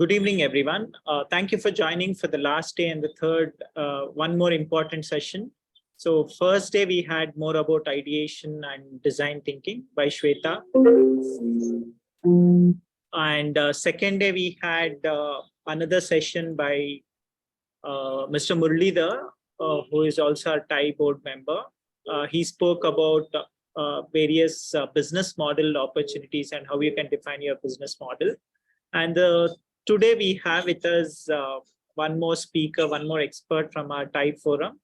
Good evening, everyone. Thank you for joining for the last day and the third, one more important session. So first day we had more about ideation and design thinking by Shweta. And second day we had another session by Mr. Muralidhar, who is also a TIE board member. He spoke about various business model opportunities and how you can define your business model. And today we have with us one more speaker, one more expert from our TIE forum,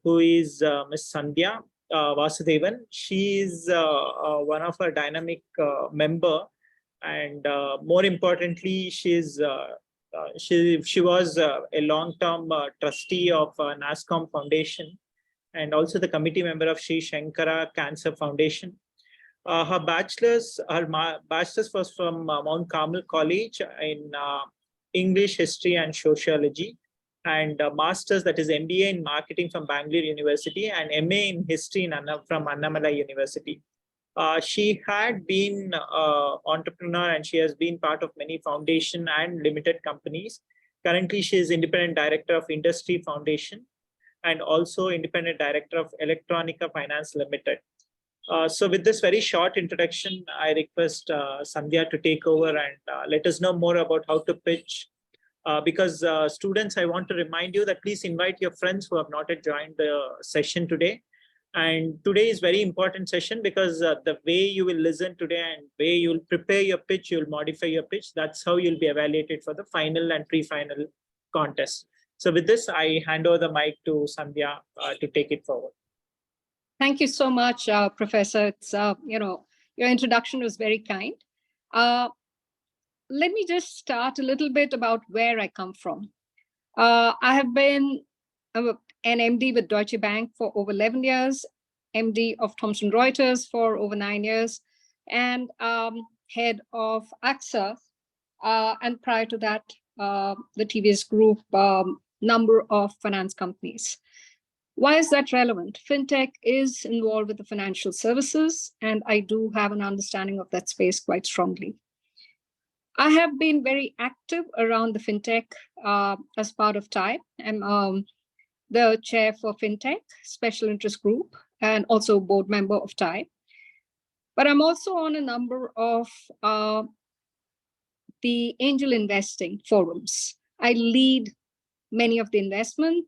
who is Ms. Sandhya Vasudevan. She is one of our dynamic member, and more importantly, she was a long-term trustee of NASCOM Foundation, and also the committee member of Sri Shankara Cancer Foundation. Her bachelor's was from Mount Carmel College in English, History, and Sociology, and master's, that is MBA in Marketing from Bangalore University, and MA in History from Annamalai University. She had been entrepreneur, and she has been part of many foundation and limited companies. Currently, she is independent director of Industry Foundation and also independent director of Electronica Finance Limited. So with this very short introduction, I request Sandhya to take over and let us know more about how to pitch. Because students, I want to remind you that please invite your friends who have not yet joined the session today. And today is very important session because the way you will listen today and way you will prepare your pitch, you will modify your pitch. That's how you'll be evaluated for the final and pre-final contest. So with this, I hand over the mic to Sandhya to take it forward. Thank you so much, Professor. It's, your introduction was very kind. Let me just start a little bit about where I come from. I have been an MD with Deutsche Bank for over 11 years, MD of Thomson Reuters for over 9 years, and head of AXA. And prior to that, the TVS Group, number of finance companies. Why is that relevant? FinTech is involved with the financial services, and I do have an understanding of that space quite strongly. I have been very active around the FinTech as part of TIE. I'm the chair for FinTech, Special Interest Group, and also board member of TIE. But I'm also on a number of the angel investing forums. I lead many of the investment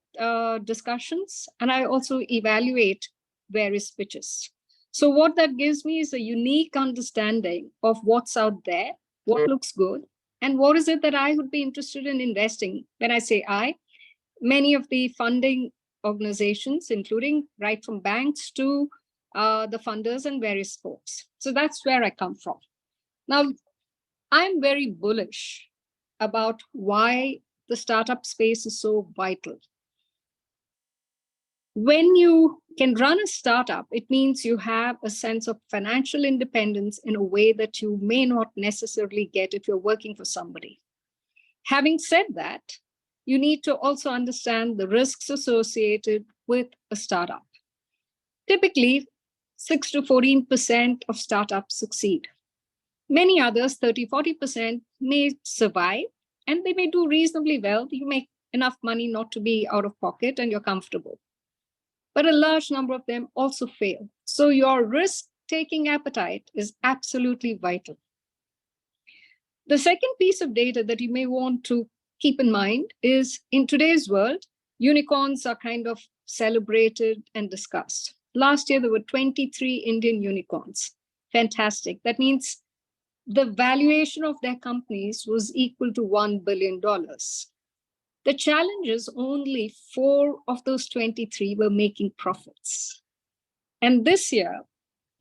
discussions, and I also evaluate various pitches. So what that gives me is a unique understanding of what's out there, what looks good, and what is it that I would be interested in investing. When I say I, many of the funding organizations, including right from banks to the funders and various folks. So that's where I come from. Now, I'm very bullish about why the startup space is so vital. When you can run a startup, it means you have a sense of financial independence in a way that you may not necessarily get if you're working for somebody. Having said that, you need to also understand the risks associated with a startup. Typically, 6 to 14% of startups succeed. Many others, 30-40%, may survive, and they may do reasonably well. You make enough money not to be out of pocket and you're comfortable. But a large number of them also fail. So your risk-taking appetite is absolutely vital. The second piece of data that you may want to keep in mind is in today's world, unicorns are kind of celebrated and discussed. Last year, there were 23 Indian unicorns. Fantastic. That means the valuation of their companies was equal to $1 billion. The challenge is only 4 of those 23 were making profits. And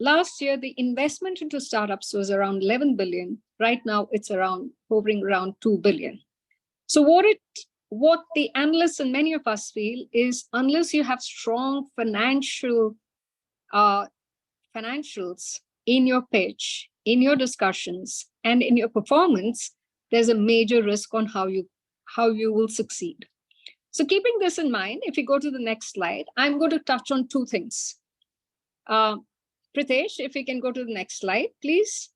last year, the investment into startups was around 11 billion. Right now, it's hovering around 2 billion. So what the analysts and many of us feel is unless you have strong financials in your pitch, in your discussions, and in your performance, there's a major risk on how you will succeed. So keeping this in mind, if you go to the next slide, I'm going to touch on 2 things. Pritesh, if you can go to the next slide, please.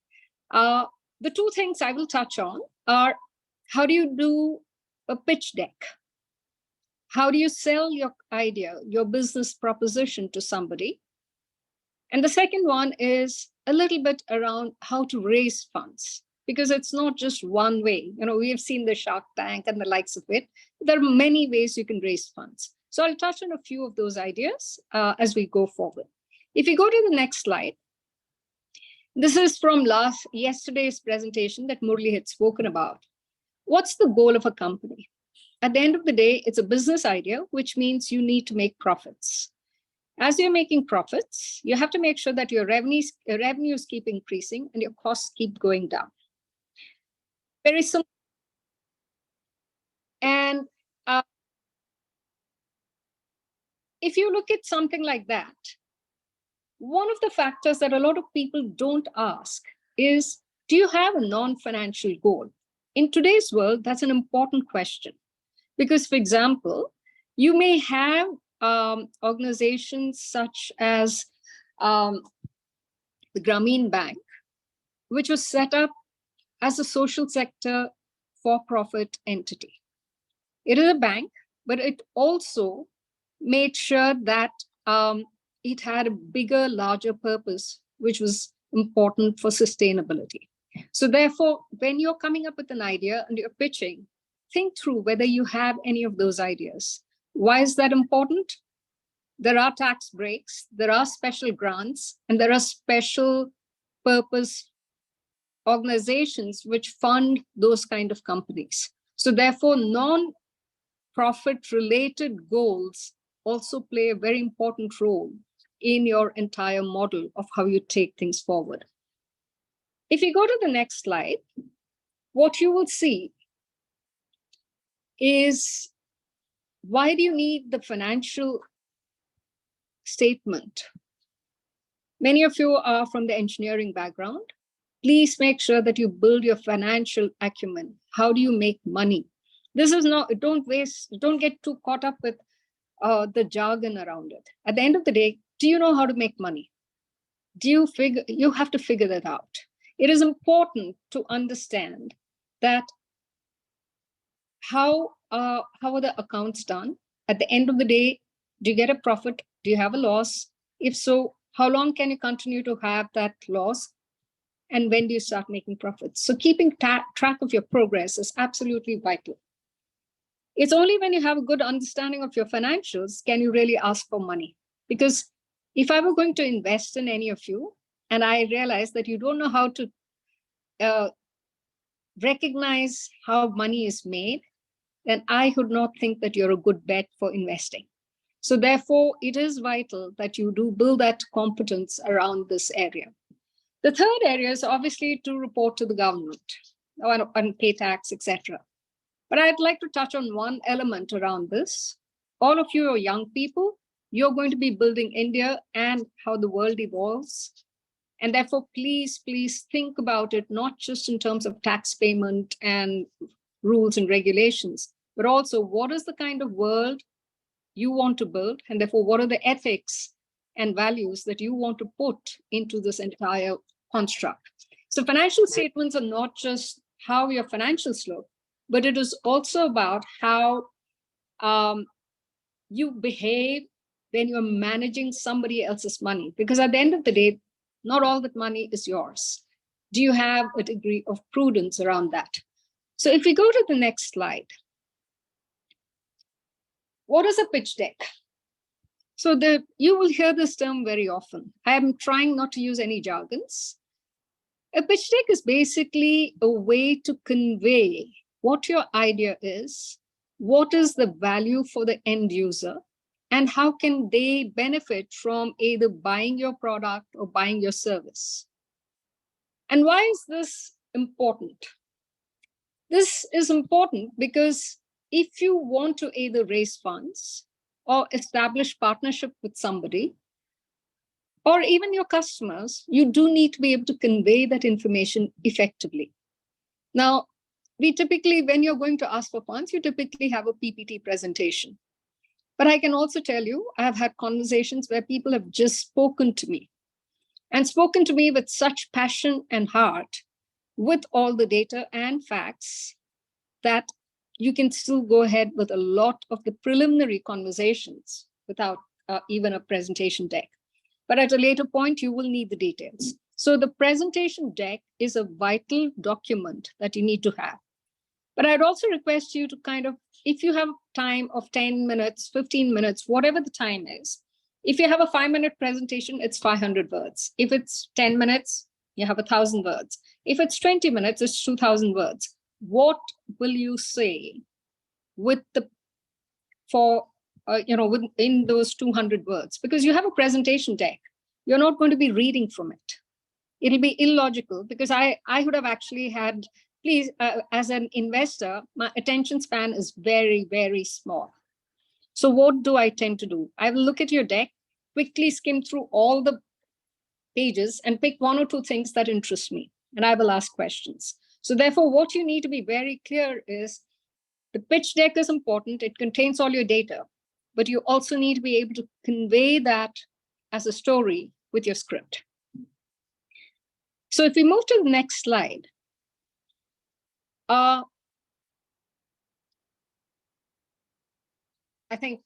The 2 things I will touch on are How do you do a pitch deck? How do you sell your idea, your business proposition to somebody? And the second one is a little bit around how to raise funds, because it's not just one way. We have seen the Shark Tank and the likes of it. There are many ways you can raise funds. So I'll touch on a few of those ideas as we go forward. If you go to the next slide, this is from yesterday's presentation that Murli had spoken about. What's the goal of a company? At the end of the day, it's a business idea, which means you need to make profits. As you're making profits, you have to make sure that your revenues keep increasing and your costs keep going down. Very simple. And if you look at something like that, one of the factors that a lot of people don't ask is, do you have a non-financial goal? In today's world, that's an important question. Because, for example, you may have organizations such as the Grameen Bank, which was set up as a social sector for-profit entity. It is a bank, but it also made sure that it had a bigger, larger purpose, which was important for sustainability. So therefore, when you're coming up with an idea and you're pitching, think through whether you have any of those ideas. Why is that important? There are tax breaks, there are special grants, and there are special purpose organizations which fund those kind of companies. So therefore, non-profit related goals also play a very important role in your entire model of how you take things forward. If you go to the next slide, what you will see is, why do you need the financial statement? Many of you are from the engineering background. Please make sure that you build your financial acumen. How do you make money? This is not, don't get too caught up with the jargon around it. At the end of the day, do you know how to make money? You have to figure that out. It is important to understand that how are the accounts done? At the end of the day, do you get a profit? Do you have a loss? If so, how long can you continue to have that loss? And when do you start making profits? So keeping track of your progress is absolutely vital. It's only when you have a good understanding of your financials can you really ask for money. Because if I were going to invest in any of you, and I realize that you don't know how to recognize how money is made, then I would not think that you're a good bet for investing. So therefore, it is vital that you do build that competence around this area. The third area is obviously to report to the government and pay tax, etc. But I'd like to touch on one element around this. All of you are young people. You're going to be building India and how the world evolves. And therefore, please, please think about it, not just in terms of tax payment and rules and regulations, but also what is the kind of world you want to build? And therefore, what are the ethics and values that you want to put into this entire construct? So financial statements are not just how your financials look, but it is also about how you behave when you're managing somebody else's money. Because at the end of the day, not all that money is yours. Do you have a degree of prudence around that? So if we go to the next slide, what is a pitch deck? So you will hear this term very often. I am trying not to use any jargons. A pitch deck is basically a way to convey what your idea is, what is the value for the end user, and how can they benefit from either buying your product or buying your service. And why is this important? This is important because if you want to either raise funds or establish partnership with somebody, or even your customers, you do need to be able to convey that information effectively. Now, we typically, when you're going to ask for funds, you typically have a PPT presentation. But I can also tell you, I have had conversations where people have just spoken to me with such passion and heart, with all the data and facts, that you can still go ahead with a lot of the preliminary conversations without even a presentation deck. But at a later point, you will need the details. So the presentation deck is a vital document that you need to have. But I'd also request you to kind of, if you have time of 10 minutes, 15 minutes, whatever the time is, if you have a 5-minute presentation, it's 500 words. If it's 10 minutes, you have 1,000 words. If it's 20 minutes, it's 2,000 words. What will you say with the, within those 200 words? Because you have a presentation deck. You're not going to be reading from it. It'll be illogical, because I would have actually had, please, as an investor, my attention span is very, very small. So what do I tend to do? I will look at your deck, quickly skim through all the pages and pick 1 or 2 things that interest me, and I will ask questions. So therefore, what you need to be very clear is the pitch deck is important. It contains all your data, but you also need to be able to convey that as a story with your script. So if we move to the next slide, I think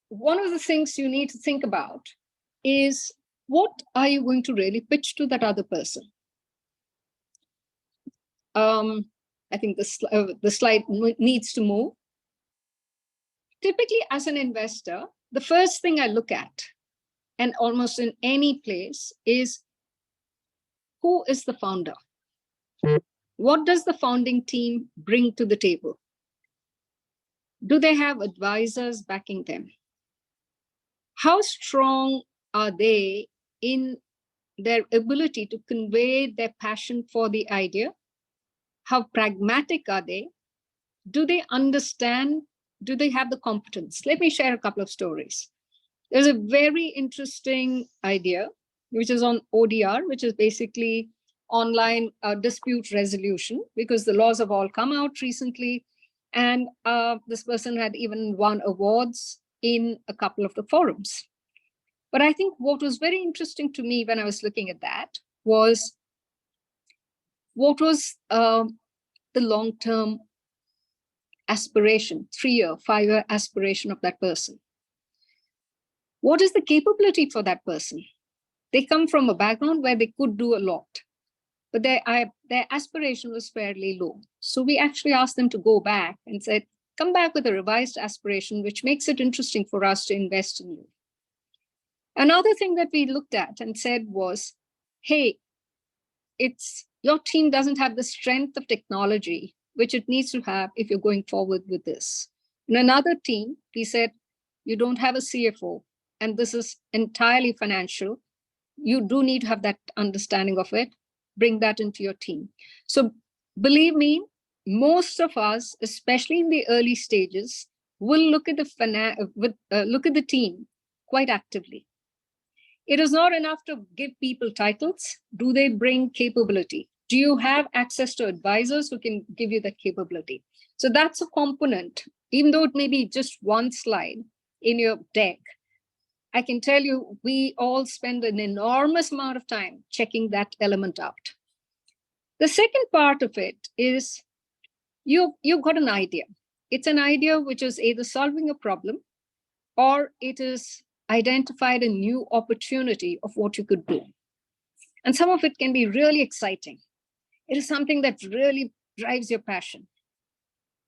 one of the things you need to think about is, what are you going to really pitch to that other person? I think the slide needs to move. Typically, as an investor, the first thing I look at, and almost in any place, is who is the founder? What does the founding team bring to the table? Do they have advisors backing them? How strong are they in their ability to convey their passion for the idea? How pragmatic are they? Do they understand? Do they have the competence? Let me share a couple of stories. There's a very interesting idea, which is on ODR, which is basically online dispute resolution, because the laws have all come out recently. And this person had even won awards in a couple of the forums. But I think what was very interesting to me when I was looking at that was, what was the long-term aspiration, 3-year, 5-year aspiration of that person? What is the capability for that person? They come from a background where they could do a lot, but their aspiration was fairly low. So we actually asked them to go back and said, come back with a revised aspiration, which makes it interesting for us to invest in you. Another thing that we looked at and said was, hey, your team doesn't have the strength of technology, which it needs to have if you're going forward with this. In another team, we said, you don't have a CFO, and this is entirely financial. You do need to have that understanding of it. Bring that into your team. So believe me, most of us, especially in the early stages, will look at the team quite actively. It is not enough to give people titles. Do they bring capability? Do you have access to advisors who can give you that capability? So that's a component, even though it may be just one slide in your deck. I can tell you, we all spend an enormous amount of time checking that element out. The second part of it is, you've got an idea. It's an idea which is either solving a problem, or it is identified a new opportunity of what you could do. And some of it can be really exciting. It is something that really drives your passion.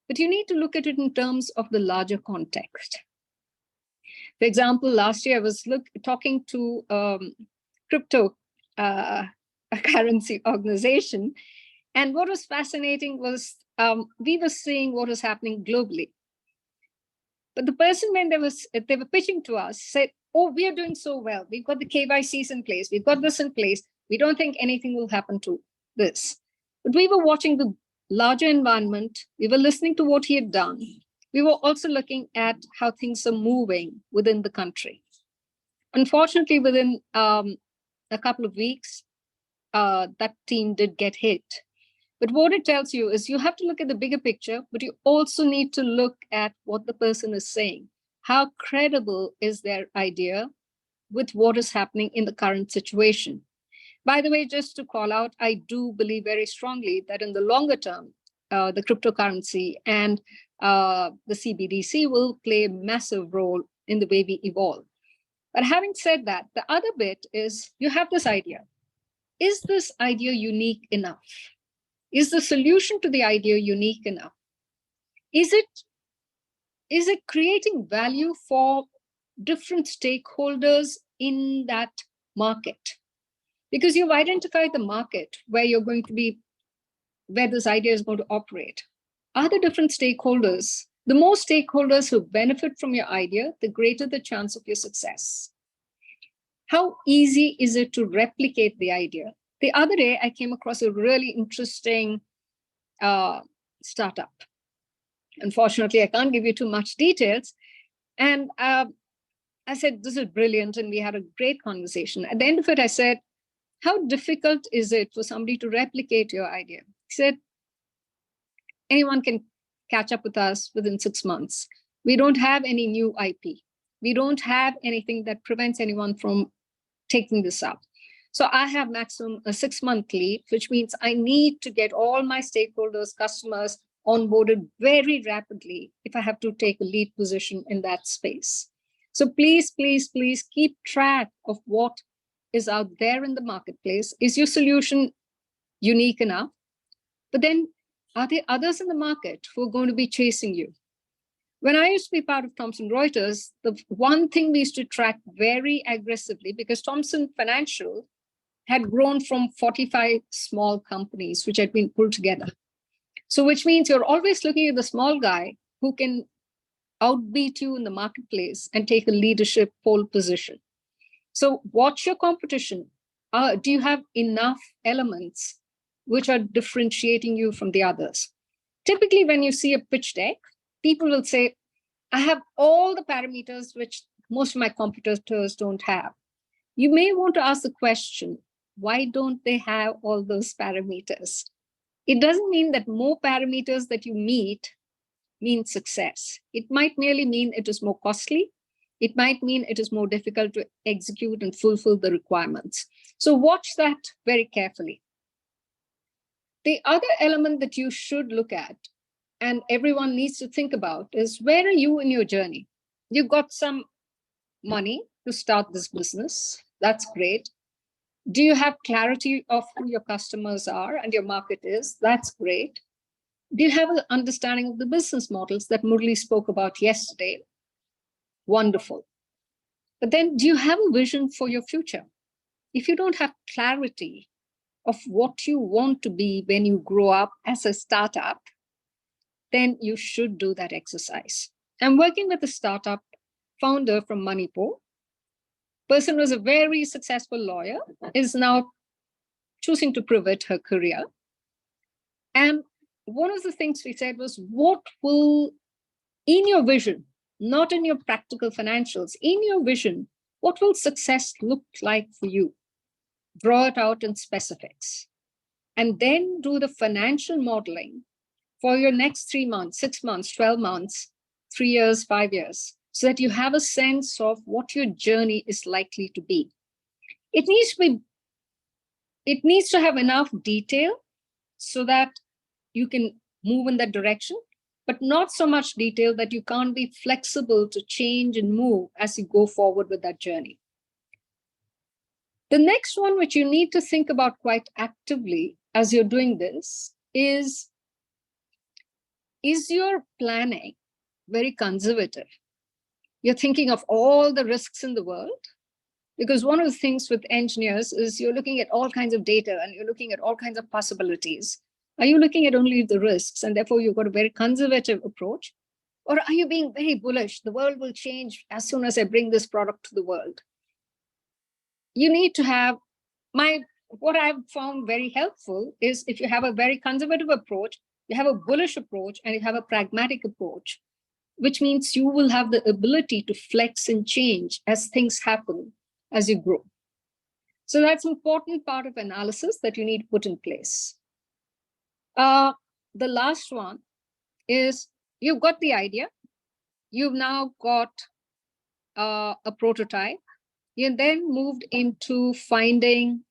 But you need to look at it in terms of the larger context. For example, last year I was talking to crypto currency organization. And what was fascinating was we were seeing what was happening globally. But the person, when they were pitching to us, said, oh, we are doing so well. We've got the KYCs in place. We've got this in place. We don't think anything will happen to this. But we were watching the larger environment. We were listening to what he had done. We were also looking at how things are moving within the country. Unfortunately, within a couple of weeks, that team did get hit. But what it tells you is you have to look at the bigger picture, but you also need to look at what the person is saying. How credible is their idea with what is happening in the current situation? By the way, just to call out, I do believe very strongly that in the longer term, the cryptocurrency and the CBDC will play a massive role in the way we evolve. But having said that, the other bit is you have this idea. Is this idea unique enough? Is the solution to the idea unique enough? Is it creating value for different stakeholders in that market? Because you've identified the market where you're going to be, where this idea is going to operate. Are the different stakeholders? The more stakeholders who benefit from your idea, the greater the chance of your success. How easy is it to replicate the idea? The other day, I came across a really interesting startup. Unfortunately, I can't give you too much details. And I said, this is brilliant. And we had a great conversation. At the end of it, I said, how difficult is it for somebody to replicate your idea? He said, anyone can catch up with us within 6 months. We don't have any new IP. We don't have anything that prevents anyone from taking this up. So I have maximum a 6-month lead, which means I need to get all my stakeholders, customers onboarded very rapidly if I have to take a lead position in that space. So please, please, please keep track of what is out there in the marketplace. Is your solution unique enough? But then are there others in the market who are going to be chasing you? When I used to be part of Thomson Reuters, the one thing we used to track very aggressively, because Thomson Financial had grown from 45 small companies, which had been pulled together. So which means you're always looking at the small guy who can outbeat you in the marketplace and take a leadership pole position. So watch your competition. Do you have enough elements which are differentiating you from the others? Typically, when you see a pitch deck, people will say, I have all the parameters which most of my competitors don't have. You may want to ask the question, why don't they have all those parameters? It doesn't mean that more parameters that you meet mean success. It might merely mean it is more costly. It might mean it is more difficult to execute and fulfill the requirements. So watch that very carefully. The other element that you should look at, and everyone needs to think about, is where are you in your journey? You've got some money to start this business. That's great. Do you have clarity of who your customers are and your market is? That's great. Do you have an understanding of the business models that Murli spoke about yesterday? Wonderful. But then do you have a vision for your future? If you don't have clarity of what you want to be when you grow up as a startup, then you should do that exercise. I'm working with a startup founder from Manipur. Person was a very successful lawyer, is now choosing to pivot her career. And one of the things we said was, what will, in your vision, not in your practical financials, in your vision, what will success look like for you? Draw it out in specifics. And then do the financial modeling for your next 3 months, 6 months, 12 months, 3 years, 5 years, so that you have a sense of what your journey is likely to be. It needs to have enough detail so that you can move in that direction, but not so much detail that you can't be flexible to change and move as you go forward with that journey. The next one, which you need to think about quite actively as you're doing this, is your planning very conservative? You're thinking of all the risks in the world? Because one of the things with engineers is you're looking at all kinds of data and you're looking at all kinds of possibilities. Are you looking at only the risks and therefore you've got a very conservative approach? Or are you being very bullish? The world will change as soon as I bring this product to the world. You need to have what I've found very helpful is if you have a very conservative approach, you have a bullish approach, and you have a pragmatic approach, which means you will have the ability to flex and change as things happen as you grow. So that's an important part of analysis that you need to put in place. The last one is you've got the idea. You've now got a prototype. You then moved into finding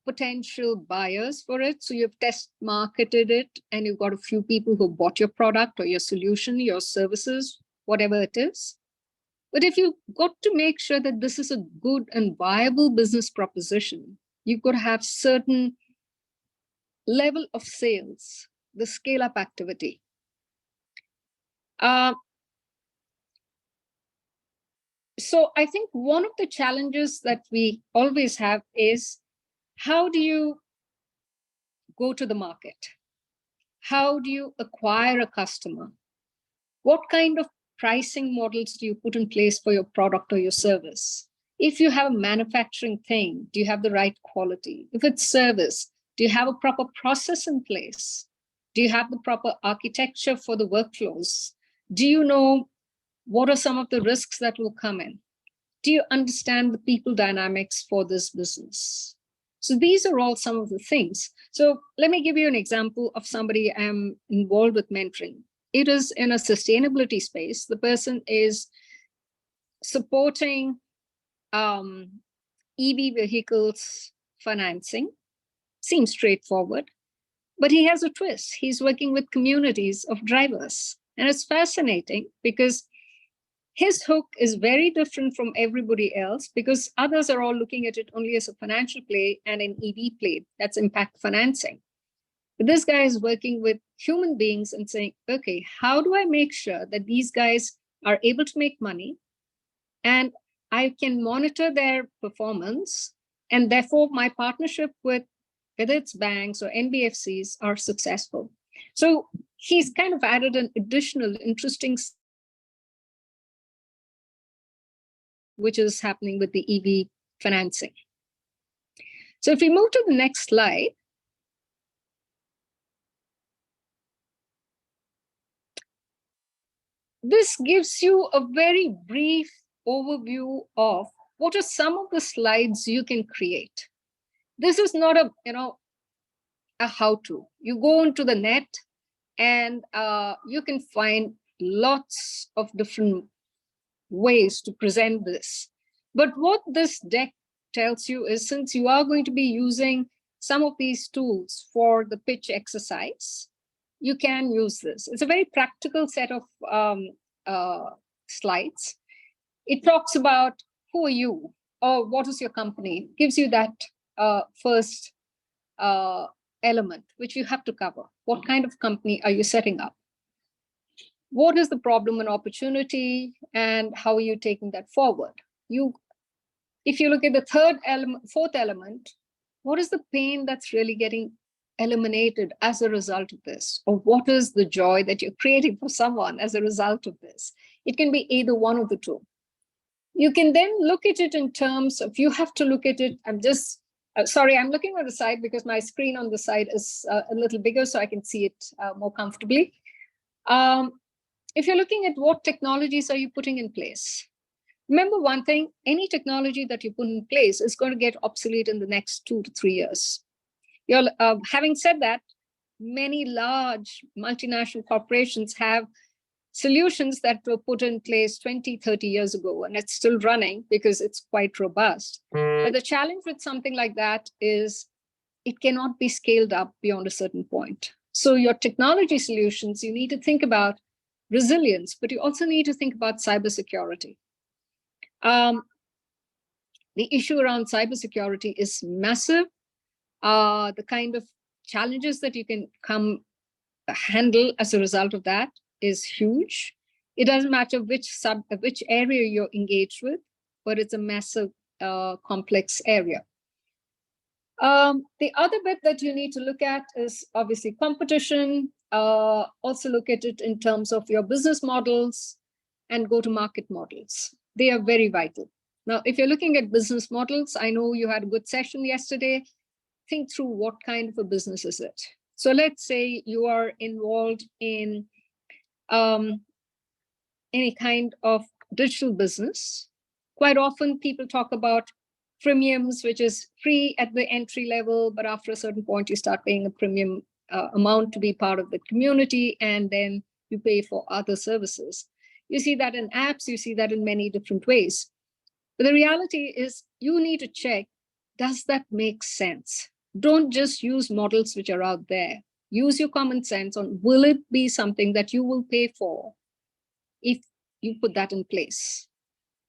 potential buyers for it. So you've test marketed it and you've got a few people who bought your product or your solution, your services, whatever it is. But if you've got to make sure that this is a good and viable business proposition, you've got to have certain level of sales, the scale up activity. So I think one of the challenges that we always have is, how do you go to the market? How do you acquire a customer? What kind of pricing models do you put in place for your product or your service? If you have a manufacturing thing, do you have the right quality? If it's service, do you have a proper process in place? Do you have the proper architecture for the workflows? Do you know what are some of the risks that will come in? Do you understand the people dynamics for this business? So these are all some of the things. So let me give you an example of somebody I'm involved with mentoring. It is in a sustainability space. The person is supporting EV vehicles financing. Seems straightforward, but he has a twist. He's working with communities of drivers. And it's fascinating because his hook is very different from everybody else, because others are all looking at it only as a financial play and an EV play. That's impact financing. But this guy is working with human beings and saying, okay, how do I make sure that these guys are able to make money and I can monitor their performance, and therefore my partnership with whether it's banks or NBFCs are successful. So he's kind of added an additional interesting, which is happening with the EV financing. So if we move to the next slide, this gives you a very brief overview of what are some of the slides you can create. This is not a, a how-to. You go into the net and you can find lots of different ways to present this. But what this deck tells you is, since you are going to be using some of these tools for the pitch exercise, you can use this. It's a very practical set of slides. It talks about who are you, or what is your company. It gives you that first element, which you have to cover. What kind of company are you setting up? What is the problem and opportunity, and how are you taking that forward? If you look at the fourth element, what is the pain that's really getting eliminated as a result of this? Or what is the joy that you're creating for someone as a result of this? It can be either one of the two. You can then look at it in terms of, you have to look at it, I'm just, sorry, I'm looking on the side because my screen on the side is a little bigger so I can see it more comfortably. If you're looking at what technologies are you putting in place, remember one thing, any technology that you put in place is going to get obsolete in the next 2 to 3 years. Having said that, many large multinational corporations have solutions that were put in place 20, 30 years ago, and it's still running because it's quite robust. But the challenge with something like that is it cannot be scaled up beyond a certain point. So your technology solutions, you need to think about resilience, but you also need to think about cybersecurity. The issue around cybersecurity is massive. The kind of challenges that you can handle as a result of that is huge. It doesn't matter which area you're engaged with, but it's a massive, complex area. The other bit that you need to look at is obviously competition. Also look at it in terms of your business models and go-to-market models. They are very vital. Now, if you're looking at business models, I know you had a good session yesterday. Think through what kind of a business is it. So let's say you are involved in any kind of digital business. Quite often people talk about premiums, which is free at the entry level, but after a certain point you start paying a premium amount to be part of the community, and then you pay for other services. You see that in apps, you see that in many different ways. But the reality is you need to check, does that make sense? don't just use models which are out there. Use your common sense on, will it be something that you will pay for if you put that in place?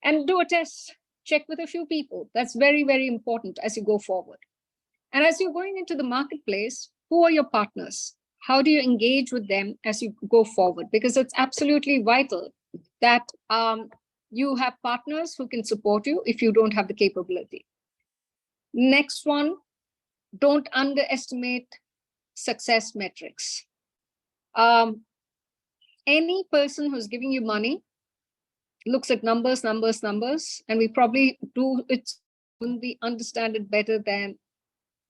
And do a test, check with a few people. That's very, very important as you go forward. And as you're going into the marketplace, who are your partners? How do you engage with them as you go forward? Because it's absolutely vital that you have partners who can support you if you don't have the capability. Next one, don't underestimate success metrics. Any person who's giving you money looks at numbers, and we probably do it, we understand it better than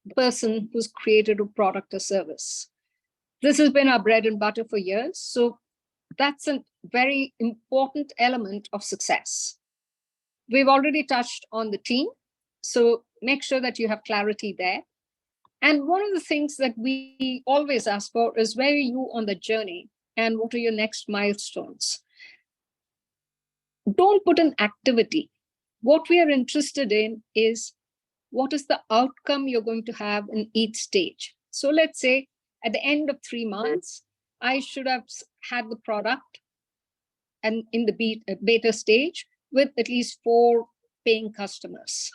the person who's created a product or service. This has been our bread and butter for years. So that's a very important element of success. We've already touched on the team. So make sure that you have clarity there. And one of the things that we always ask for is, where are you on the journey and what are your next milestones? Don't put an activity. What we are interested in is, what is the outcome you're going to have in each stage? So let's say at the end of 3 months, I should have had the product and in the beta stage with at least 4 paying customers.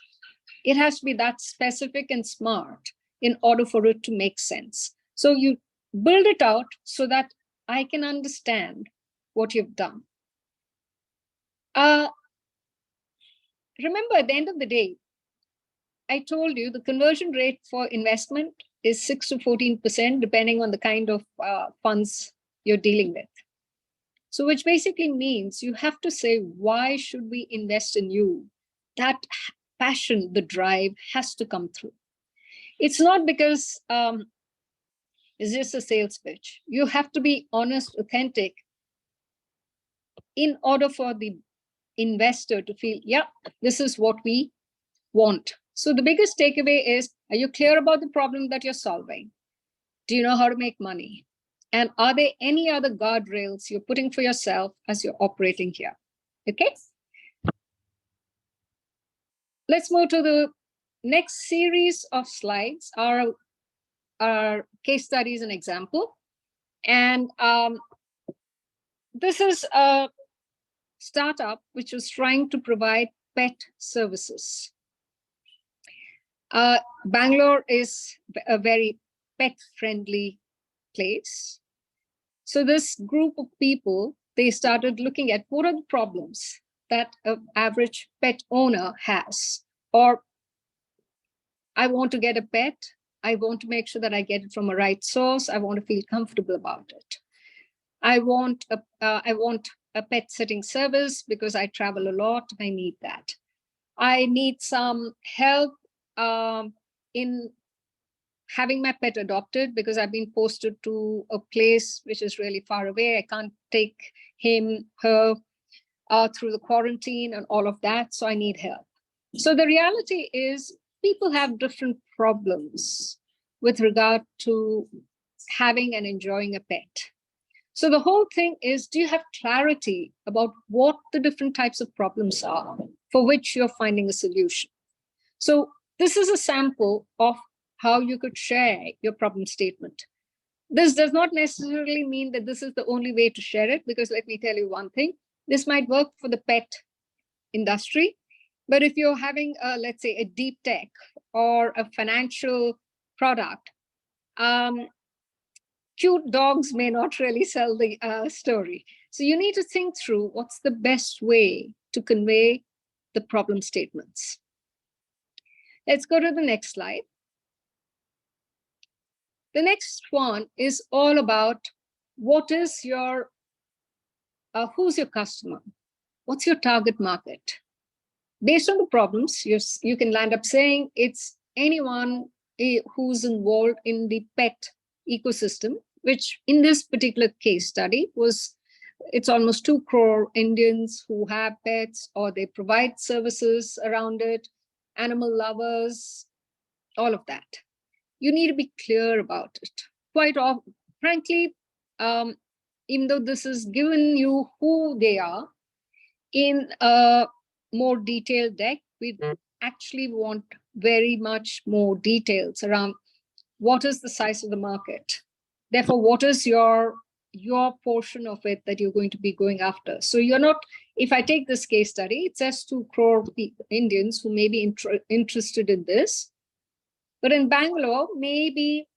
It has to be that specific and smart in order for it to make sense. So you build it out so that I can understand what you've done. Remember, at the end of the day, I told you the conversion rate for investment is 6 to 14%, depending on the kind of funds you're dealing with. So which basically means you have to say, why should we invest in you? That passion, the drive has to come through. It's not because it's just a sales pitch. You have to be honest, authentic, in order for the investor to feel, yeah, this is what we want. So the biggest takeaway is, are you clear about the problem that you're solving? Do you know how to make money? And are there any other guardrails you're putting for yourself as you're operating here? Okay. Let's move to the next series of slides, our case studies and example. And this is a startup which was trying to provide pet services. Bangalore is a very pet-friendly place. So this group of people, they started looking at what are the problems that an average pet owner has. Or I want to get a pet. I want to make sure that I get it from a right source. I want to feel comfortable about it. I want a pet sitting service because I travel a lot. I need that. I need some help in having my pet adopted because I've been posted to a place which is really far away. I can't take him, her through the quarantine and all of that. So I need help. So the reality is people have different problems with regard to having and enjoying a pet. So the whole thing is, do you have clarity about what the different types of problems are for which you're finding a solution? So this is a sample of how you could share your problem statement. This does not necessarily mean that this is the only way to share it, because let me tell you one thing, this might work for the pet industry, but if you're having, let's say, a deep tech or a financial product, cute dogs may not really sell the story. So you need to think through what's the best way to convey the problem statements. Let's go to the next slide. The next one is all about what is your, who's your customer? What's your target market? Based on the problems, you can land up saying it's anyone who's involved in the pet ecosystem, which in this particular case study was, it's almost 2 crore Indians who have pets or they provide services around it, animal lovers, all of that. You need to be clear about it. Quite often, frankly, even though this is given you who they are in a more detailed deck, we actually want very much more details around what is the size of the market? Therefore, what is your portion of it that you're going to be going after? So you're not, if I take this case study, it says 2 crore Indians who may be interested in this. But in Bangalore, maybe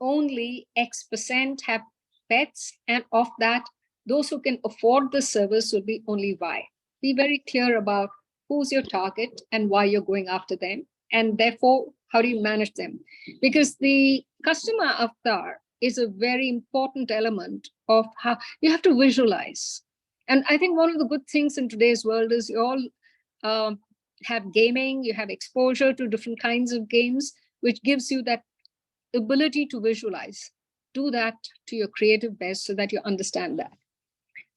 only X% have pets. And of that, those who can afford the service will be only Y. Be very clear about who's your target and why you're going after them. And therefore, how do you manage them? Because the customer avatar is a very important element of how you have to visualize. And I think one of the good things in today's world is you all have gaming, you have exposure to different kinds of games, which gives you that ability to visualize. Do that to your creative best so that you understand that.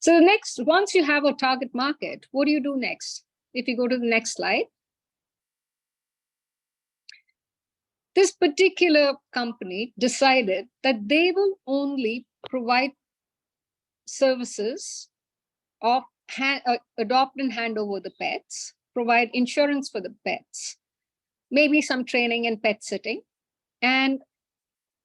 So the next, once you have a target market, what do you do next? If you go to the next slide. This particular company decided that they will only provide services of adopt and hand over the pets, provide insurance for the pets, maybe some training and pet sitting. And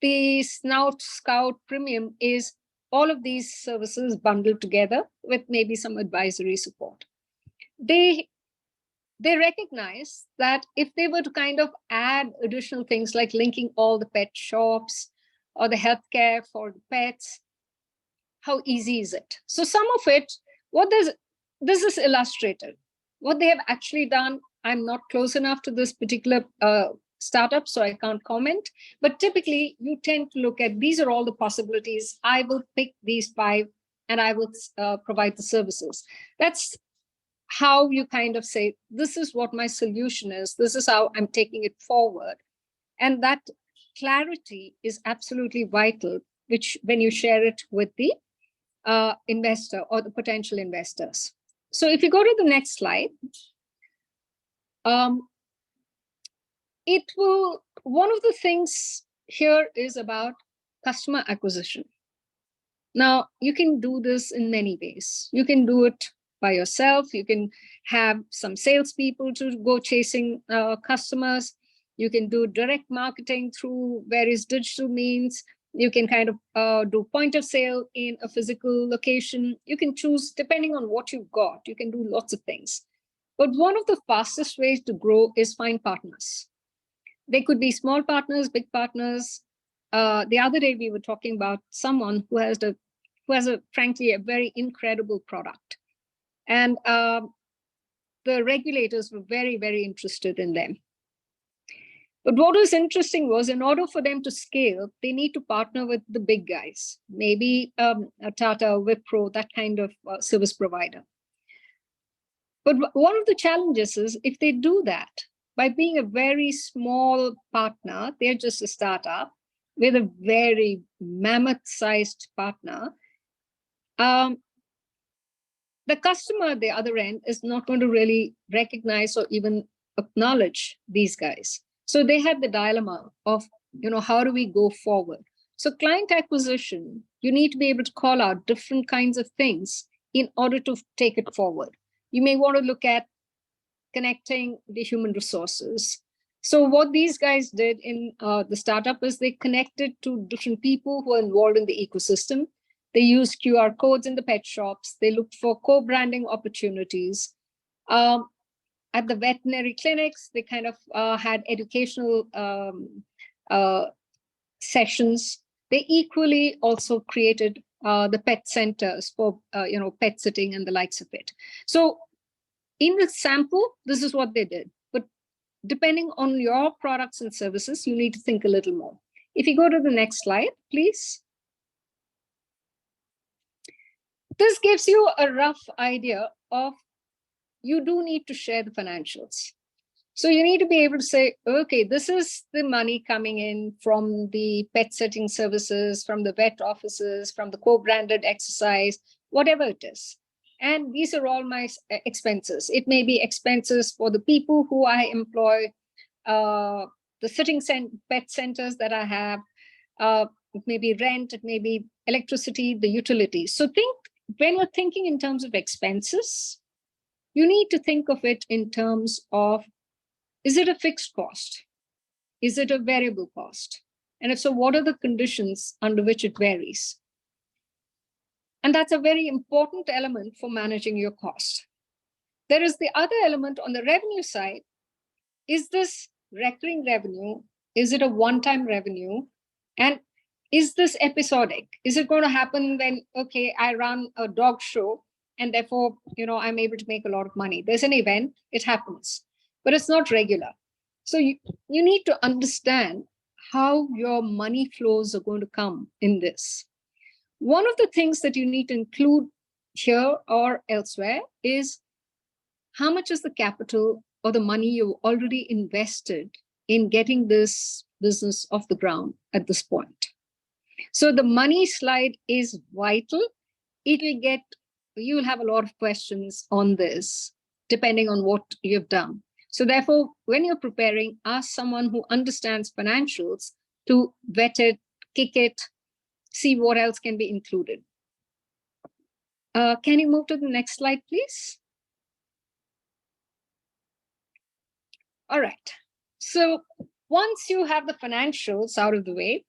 the Scout Premium is all of these services bundled together with maybe some advisory support. They recognize that if they were to kind of add additional things like linking all the pet shops or the healthcare for the pets, how easy is it? So some of it, this is illustrated. What they have actually done, I'm not close enough to this particular startup, so I can't comment. But typically, you tend to look at, these are all the possibilities. I will pick these 5 and I will provide the services. That's how you kind of say, this is what my solution is. This is how I'm taking it forward. And that clarity is absolutely vital, which when you share it with the investor or the potential investors. So if you go to the next slide, one of the things here is about customer acquisition. Now, you can do this in many ways. You can do it by yourself. You can have some salespeople to go chasing customers. You can do direct marketing through various digital means. You can kind of do point of sale in a physical location. You can choose, depending on what you've got, you can do lots of things. But one of the fastest ways to grow is find partners. They could be small partners, big partners. The other day we were talking about someone who has frankly, a very incredible product. And the regulators were very, very interested in them. But what was interesting was, in order for them to scale, they need to partner with the big guys, maybe a Tata, Wipro, that kind of service provider. But one of the challenges is, if they do that, by being a very small partner, they're just a startup with a very mammoth-sized partner, the customer at the other end is not going to really recognize or even acknowledge these guys. So they had the dilemma of, how do we go forward? So client acquisition, you need to be able to call out different kinds of things in order to take it forward. You may want to look at connecting the human resources. So what these guys did in the startup is they connected to different people who are involved in the ecosystem. They used QR codes in the pet shops. They looked for co-branding opportunities. At the veterinary clinics, they kind of had educational sessions. They equally also created the pet centers for pet sitting and the likes of it. So in the sample, this is what they did. But depending on your products and services, you need to think a little more. If you go to the next slide, please. This gives you a rough idea of, you do need to share the financials. So you need to be able to say, okay, this is the money coming in from the pet sitting services, from the vet offices, from the co-branded exercise, whatever it is. And these are all my expenses. It may be expenses for the people who I employ, the sitting pet centers that I have, it may be rent, it may be electricity, the utilities. So when you're thinking in terms of expenses, you need to think of it in terms of, is it a fixed cost? Is it a variable cost? And if so, what are the conditions under which it varies? And that's a very important element for managing your cost. There is the other element on the revenue side. Is this recurring revenue? Is it a one-time revenue? And is this episodic? Is it going to happen when, okay, I run a dog show and therefore, I'm able to make a lot of money. There's an event, it happens, but it's not regular. So you need to understand how your money flows are going to come in this. One of the things that you need to include here or elsewhere is how much is the capital or the money you've already invested in getting this business off the ground at this point. So the money slide is vital. You'll have a lot of questions on this, depending on what you've done. So therefore, when you're preparing, ask someone who understands financials to vet it, kick it, see what else can be included. Can you move to the next slide, please? All right. So once you have the financials out of the way,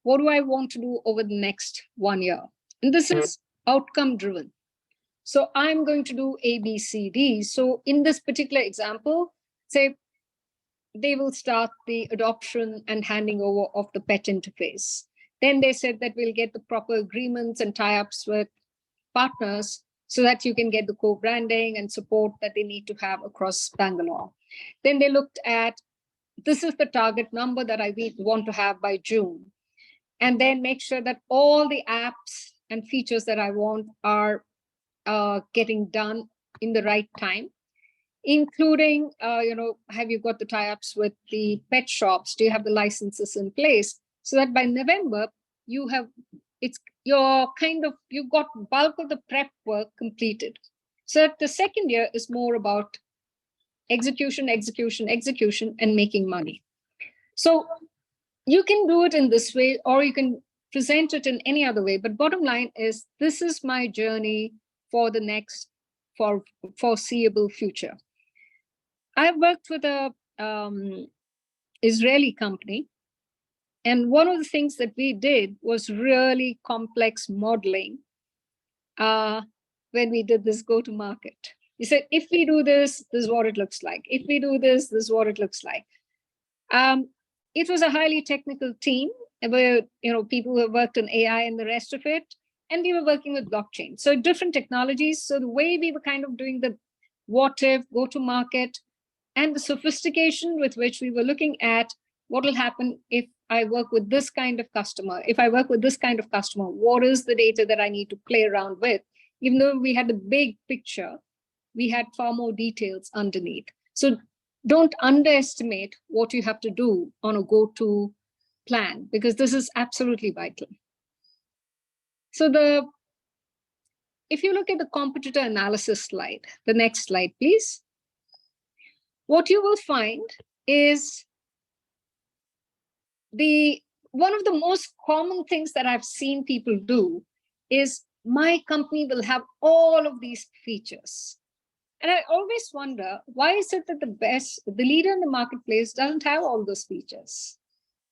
what do I want to do over the next 1 year? And this is outcome driven. So I'm going to do A, B, C, D. So in this particular example, say they will start the adoption and handing over of the pet interface. Then they said that we'll get the proper agreements and tie-ups with partners so that you can get the co-branding and support that they need to have across Bangalore. Then they looked at, this is the target number that I want to have by June. And then make sure that all the apps and features that I want are getting done in the right time, including, have you got the tie-ups with the pet shops? Do you have the licenses in place? So that by November, you've got bulk of the prep work completed. So the second year is more about execution, and making money. So you can do it in this way, or you can present it in any other way. But bottom line is, this is my journey for the next foreseeable future. I've worked with a Israeli company. And one of the things that we did was really complex modeling when we did this go-to-market. He said, if we do this, this is what it looks like. If we do this, this is what it looks like. It was a highly technical team where people who have worked on AI and the rest of it, and we were working with blockchain. So different technologies. So the way we were kind of doing the what if, go-to-market, and the sophistication with which we were looking at what will happen if I work with this kind of customer. If I work with this kind of customer, what is the data that I need to play around with? Even though we had the big picture, we had far more details underneath. So don't underestimate what you have to do on a go-to plan, because this is absolutely vital. So if you look at the competitor analysis slide, the next slide, please. What you will find is one of the most common things that I've seen people do is, my company will have all of these features. And I always wonder, why is it that the leader in the marketplace doesn't have all those features?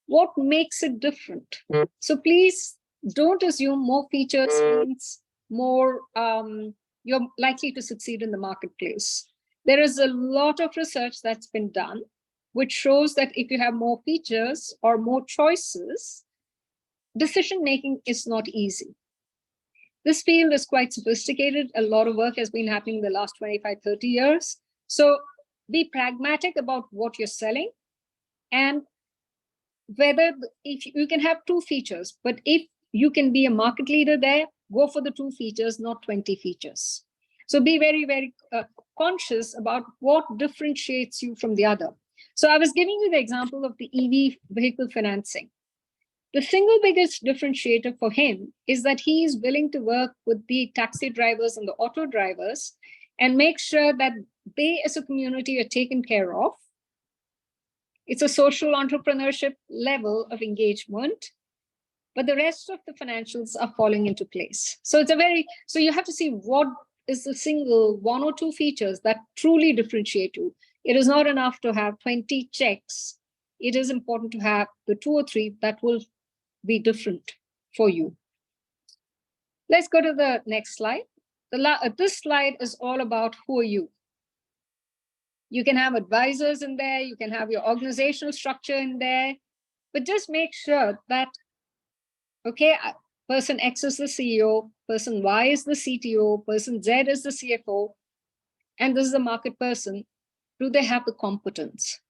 What makes it different? So please don't assume more features means more, you're likely to succeed in the marketplace. There is a lot of research that's been done, which shows that if you have more features or more choices, decision-making is not easy. This field is quite sophisticated. A lot of work has been happening in the last 25, 30 years. So be pragmatic about what you're selling, and if you can have 2 features, but if you can be a market leader there, go for the 2 features, not 20 features. So be very, very conscious about what differentiates you from the other. So I was giving you the example of the EV vehicle financing. The single biggest differentiator for him is that he is willing to work with the taxi drivers and the auto drivers and make sure that they as a community are taken care of. It's a social entrepreneurship level of engagement, but the rest of the financials are falling into place. So you have to see what is the single 1 or 2 features that truly differentiate you. It is not enough to have 20 checks it is important to have the 2 or 3 that will be different for you. Let's go to the next slide. This slide is all about who are you. You can have advisors in there, you can have your organizational structure in there, but just make sure that, okay, person X is the CEO, person Y is the CTO, person Z is the CFO, and this is the market person. Do they have the competence?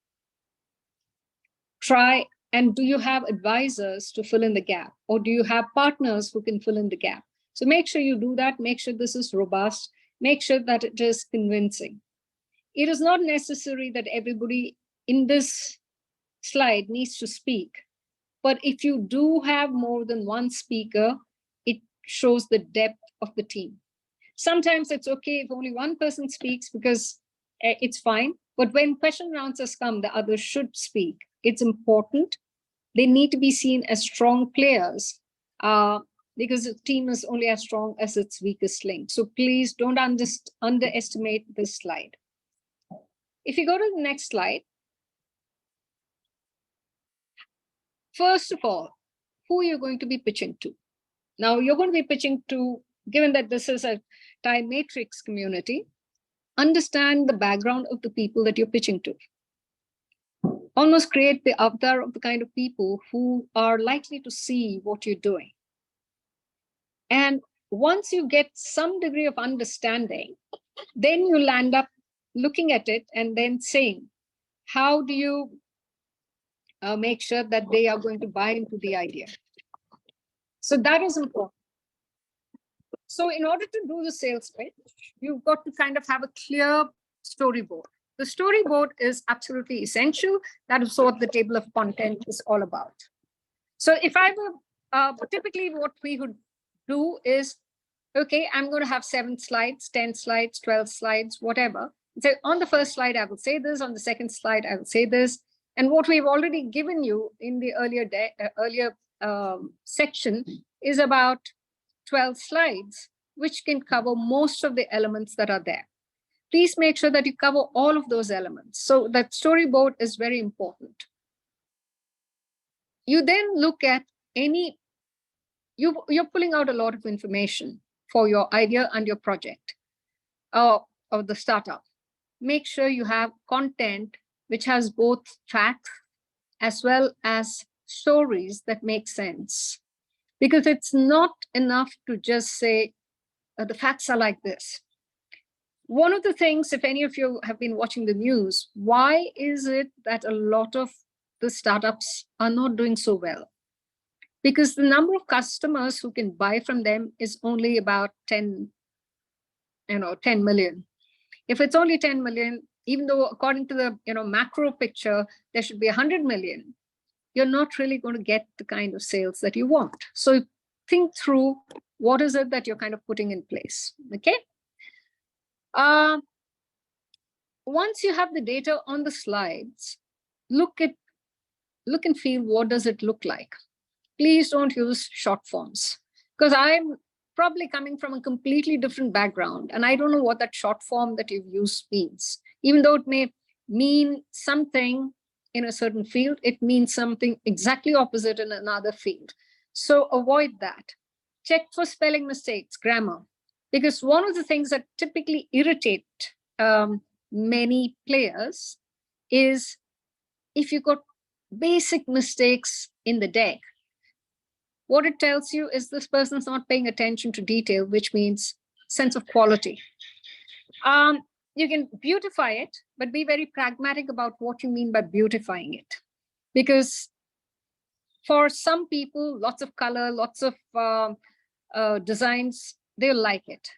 Try, and do you have advisors to fill in the gap? Or do you have partners who can fill in the gap? So make sure you do that. Make sure this is robust. Make sure that it is convincing. It is not necessary that everybody in this slide needs to speak. But if you do have more than one speaker, it shows the depth of the team. Sometimes it's okay if only one person speaks because it's fine. But when question and answers come, the others should speak. It's important. They need to be seen as strong players because the team is only as strong as its weakest link. So please don't underestimate this slide. If you go to the next slide, first of all, who you're going to be pitching to. Now, you're going to be pitching to, given that this is a time matrix community, understand the background of the people that you're pitching to. Almost create the avatar of the kind of people who are likely to see what you're doing. And once you get some degree of understanding, then you'll end up looking at it and then saying, how do you make sure that they are going to buy into the idea? So that is important. So in order to do the sales pitch, you've got to kind of have a clear storyboard. The storyboard is absolutely essential. That is what the table of content is all about. So if I were, typically what we would do is, okay, I'm going to have 7 slides, 10 slides, 12 slides, whatever. So on the first slide, I will say this. On the second slide, I will say this. And what we've already given you in the earlier section is about 12 slides, which can cover most of the elements that are there. Please make sure that you cover all of those elements. So that storyboard is very important. You then look at you're pulling out a lot of information for your idea and your project or the startup. Make sure you have content which has both facts as well as stories that make sense. Because it's not enough to just say, the facts are like this. One of the things, if any of you have been watching the news, why is it that a lot of the startups are not doing so well? Because the number of customers who can buy from them is only about 10 million. If it's only 10 million, even though according to the macro picture, there should be 100 million, you're not really going to get the kind of sales that you want. So think through what is it that you're kind of putting in place, okay? Once you have the data on the slides, look and feel, what does it look like? Please don't use short forms, because I'm probably coming from a completely different background and I don't know what that short form that you've used means. Even though it may mean something in a certain field, it means something exactly opposite in another field. So avoid that. Check for spelling mistakes, grammar, because one of the things that typically irritate many players is if you got basic mistakes in the deck, what it tells you is this person's not paying attention to detail, which means sense of quality. You can beautify it, but be very pragmatic about what you mean by beautifying it. Because for some people, lots of color, lots of designs, they'll like it.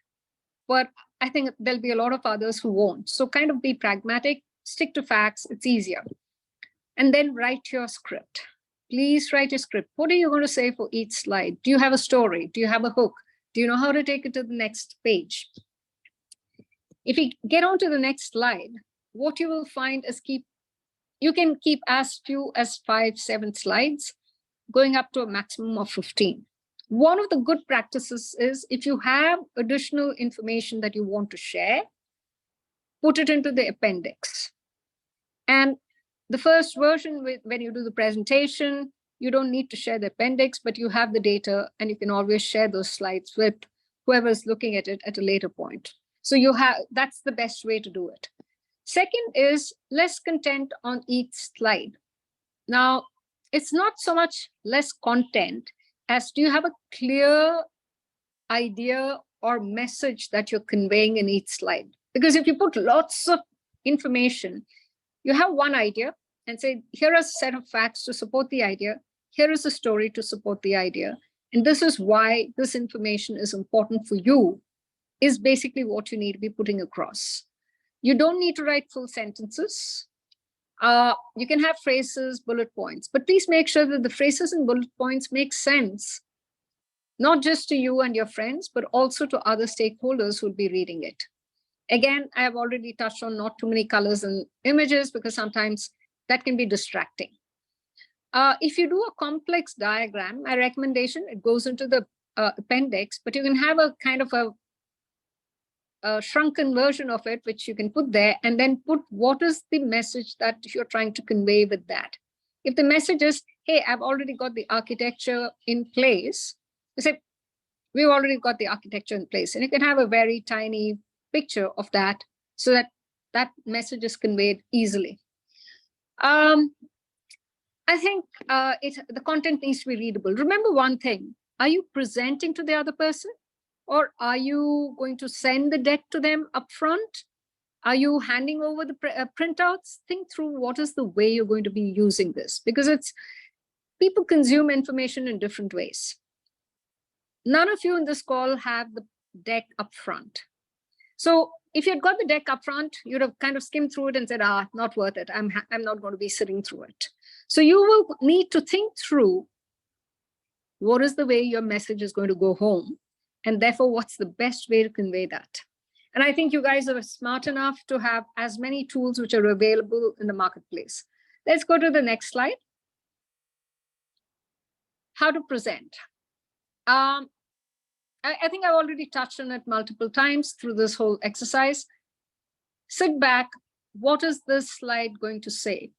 But I think there'll be a lot of others who won't. So kind of be pragmatic, stick to facts, it's easier. And then write your script. Please write your script. What are you going to say for each slide? Do you have a story? Do you have a hook? Do you know how to take it to the next page? If you get on to the next slide, what you will find is you can keep as few as 5, 7 slides, going up to a maximum of 15. One of the good practices is if you have additional information that you want to share, put it into the appendix. And The first version, when you do the presentation, you don't need to share the appendix, but you have the data and you can always share those slides with whoever's looking at it at a later point. So that's the best way to do it. Second is less content on each slide. Now, it's not so much less content as do you have a clear idea or message that you're conveying in each slide? Because if you put lots of information, you have one idea and say, here are a set of facts to support the idea. Here is a story to support the idea. And this is why this information is important for you, is basically what you need to be putting across. You don't need to write full sentences. You can have phrases, bullet points, but please make sure that the phrases and bullet points make sense, not just to you and your friends, but also to other stakeholders who'll be reading it. Again, I have already touched on not too many colors and images because sometimes that can be distracting. If you do a complex diagram, my recommendation, it goes into the appendix, but you can have a kind of a shrunken version of it, which you can put there, and then put what is the message that you're trying to convey with that. If the message is, hey, I've already got the architecture in place, you say, we've already got the architecture in place. And you can have a very tiny picture of that so that that message is conveyed easily. I think the content needs to be readable. Remember one thing, are you presenting to the other person? Or are you going to send the deck to them upfront? Are you handing over the printouts? Think through what is the way you're going to be using this, because people consume information in different ways. None of you in this call have the deck upfront. So if you'd got the deck upfront, you'd have kind of skimmed through it and said, not worth it. I'm not going to be sitting through it. So you will need to think through what is the way your message is going to go home. And therefore, what's the best way to convey that? And I think you guys are smart enough to have as many tools which are available in the marketplace. Let's go to the next slide. How to present. I think I've already touched on it multiple times through this whole exercise. Sit back. What is this slide going to say?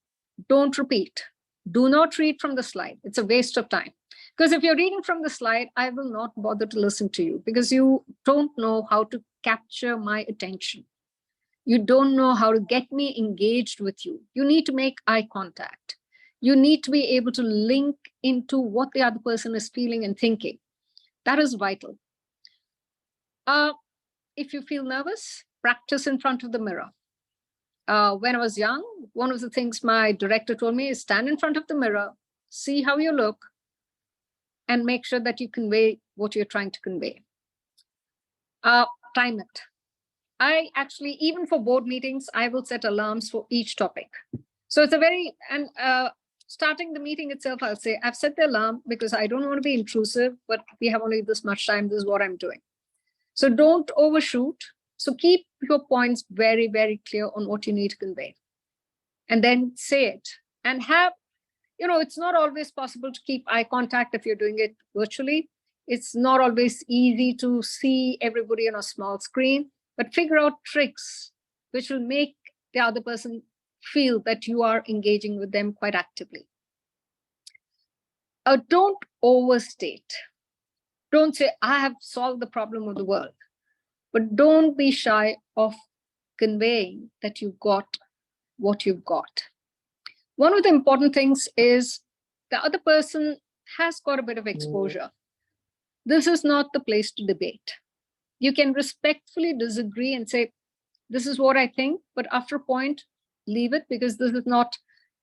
Don't repeat. Do not read from the slide. It's a waste of time. Because if you're reading from the slide, I will not bother to listen to you because you don't know how to capture my attention. You don't know how to get me engaged with you. You need to make eye contact. You need to be able to link into what the other person is feeling and thinking. That is vital. If you feel nervous, practice in front of the mirror. When I was young, one of the things my director told me is stand in front of the mirror, see how you look, and make sure that you convey what you're trying to convey. Time it. I actually, even for board meetings, I will set alarms for each topic. So it's starting the meeting itself, I'll say, I've set the alarm because I don't want to be intrusive, but we have only this much time, this is what I'm doing. So don't overshoot. So keep your points very, very clear on what you need to convey. And then say it. And it's not always possible to keep eye contact if you're doing it virtually. It's not always easy to see everybody on a small screen, but figure out tricks which will make the other person feel that you are engaging with them quite actively. Don't overstate. Don't say, I have solved the problem of the world, but don't be shy of conveying that you've got what you've got. One of the important things is the other person has got a bit of exposure. This is not the place to debate. You can respectfully disagree and say, this is what I think, but after a point, leave it because this is not,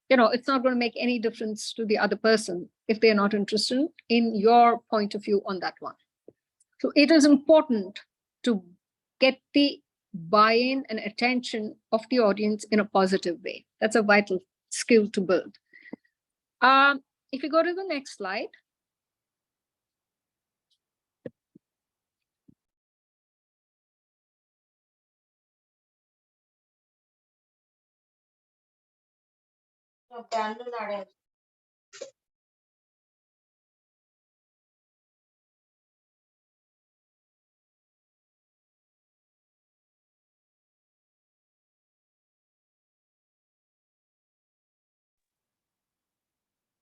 it's not going to make any difference to the other person if they're not interested in your point of view on that one. So it is important to get the buy-in and attention of the audience in a positive way. That's a vital skill to build. If you go to the next slide.